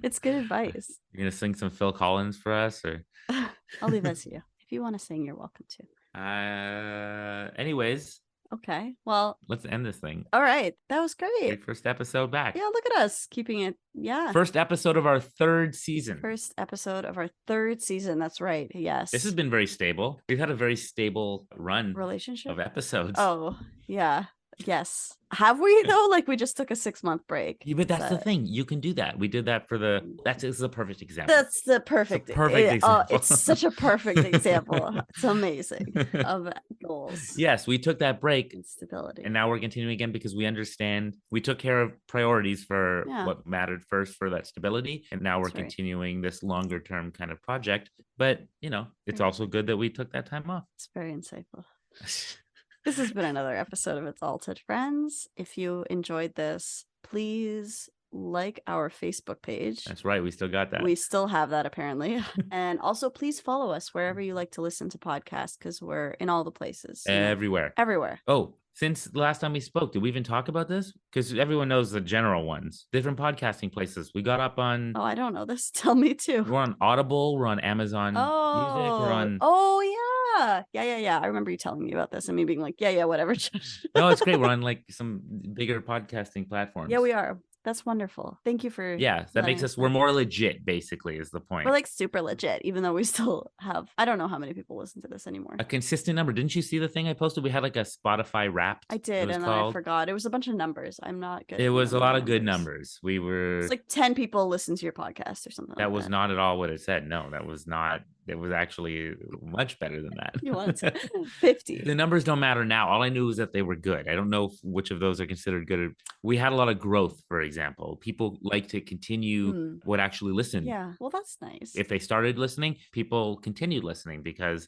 It's good advice. You're going to sing some Phil Collins for us, or? I'll leave that to you. If you want to sing, you're welcome to. Anyways. Okay, well, let's end this thing. All right, that was great. First episode back. Yeah, look at us keeping it. Yeah. First episode of our third season. That's right. Yes. This has been very stable. We've had a very stable relationship of episodes. Oh, yeah. Yes. Have we though? Like we just took a 6-month break. Yeah, but that's the thing. You can do that. We did that for this is a perfect example. That's the perfect example. It's such a perfect example. It's amazing of goals. Yes, we took that break and stability. And now we're continuing again because we understand we took care of priorities for what mattered first for that stability. And now we're continuing this longer term kind of project. But it's also good that we took that time off. It's very insightful. This has been another episode of Adulthood, friends. If you enjoyed this, please like our Facebook page. That's right. We still got that. We still have that, apparently. And also, please follow us wherever you like to listen to podcasts because we're in all the places. Everywhere. Everywhere. Oh, since the last time we spoke, did we even talk about this? Because everyone knows the general ones. Different podcasting places. We got up on... Oh, I don't know this. Tell me too. We're on Audible. We're on Amazon Music. We're on... Oh, yeah. Yeah. I remember you telling me about this and me being like, yeah, whatever. No, it's great. We're on like some bigger podcasting platforms. Yeah, we are. That's wonderful. Thank you for... Yeah, that makes us... We're more legit, basically, is the point. We're like super legit, even though we still have... I don't know how many people listen to this anymore. A consistent number. Didn't you see the thing I posted? We had like a Spotify Wrapped. I did, and then I forgot. It was a bunch of numbers. I'm not good. It was a lot of good numbers. We were... It's like 10 people listen to your podcast or something. That was not at all what it said. No, that was not... It was actually much better than that. You wanted to 50. The numbers don't matter now. All I knew was that they were good. I don't know which of those are considered good. We had a lot of growth, for example. People like to continue what actually listened. Yeah, well, that's nice. If they started listening, people continued listening because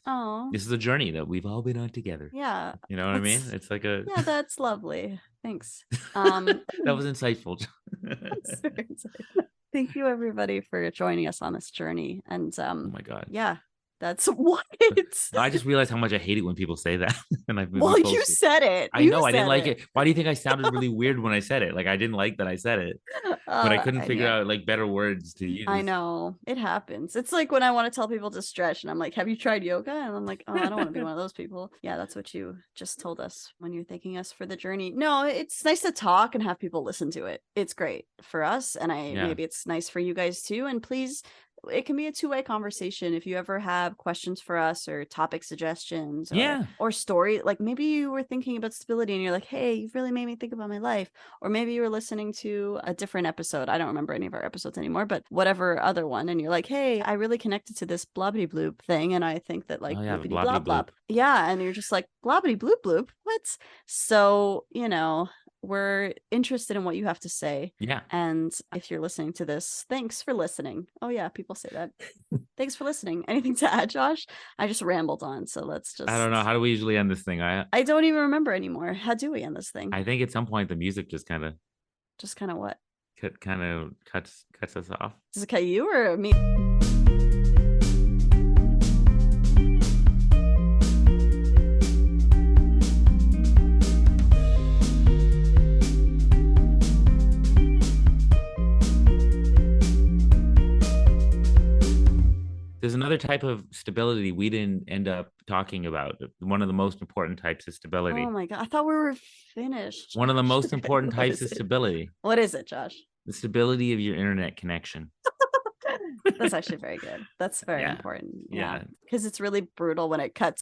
this is a journey that we've all been on together. Yeah. You know what I mean? It's like a... Yeah, that's lovely. Thanks. That was insightful. That's very insightful. Thank you, everybody, for joining us on this journey. And oh my God. Yeah, that's what. I just realized how much I hate it when people say that. And you said it. I know I didn't like it. Why do you think I sounded really weird when I said it? Like I didn't like that I said it, but I couldn't figure out like better words to use. I know it happens. It's like when I want to tell people to stretch, and I'm like, "Have you tried yoga?" And I'm like, "Oh, I don't want to be one of those people." Yeah, that's what you just told us when you're thanking us for the journey. No, it's nice to talk and have people listen to it. It's great for us, and maybe it's nice for you guys too. And please. It can be a two-way conversation. If you ever have questions for us or topic suggestions or story, like maybe you were thinking about stability and you're like, hey, you've really made me think about my life. Or maybe you were listening to a different episode. I don't remember any of our episodes anymore, but whatever other one. And you're like, hey, I really connected to this blobbity bloop thing. And I think that like bloopity blop blop. Yeah. And you're just like blobbity bloop bloop. What? So, we're interested in what you have to say. Yeah. And if you're listening to this, thanks for listening. Oh yeah, people say that. Thanks for listening. Anything to add, Josh? I just rambled on, so let's just. I don't know. How do we usually end this thing? I don't even remember anymore. How do we end this thing? I think at some point the music just kind of What? cuts us off. Does it cut you or me? There's another type of stability we didn't end up talking about. One of the most important types of stability. Oh my God. I thought we were finished. One of the most important What types is of it? stability. What is it, Josh? The stability of your internet connection. That's actually very good. That's very Yeah. important. Yeah. Because it's really brutal when it cuts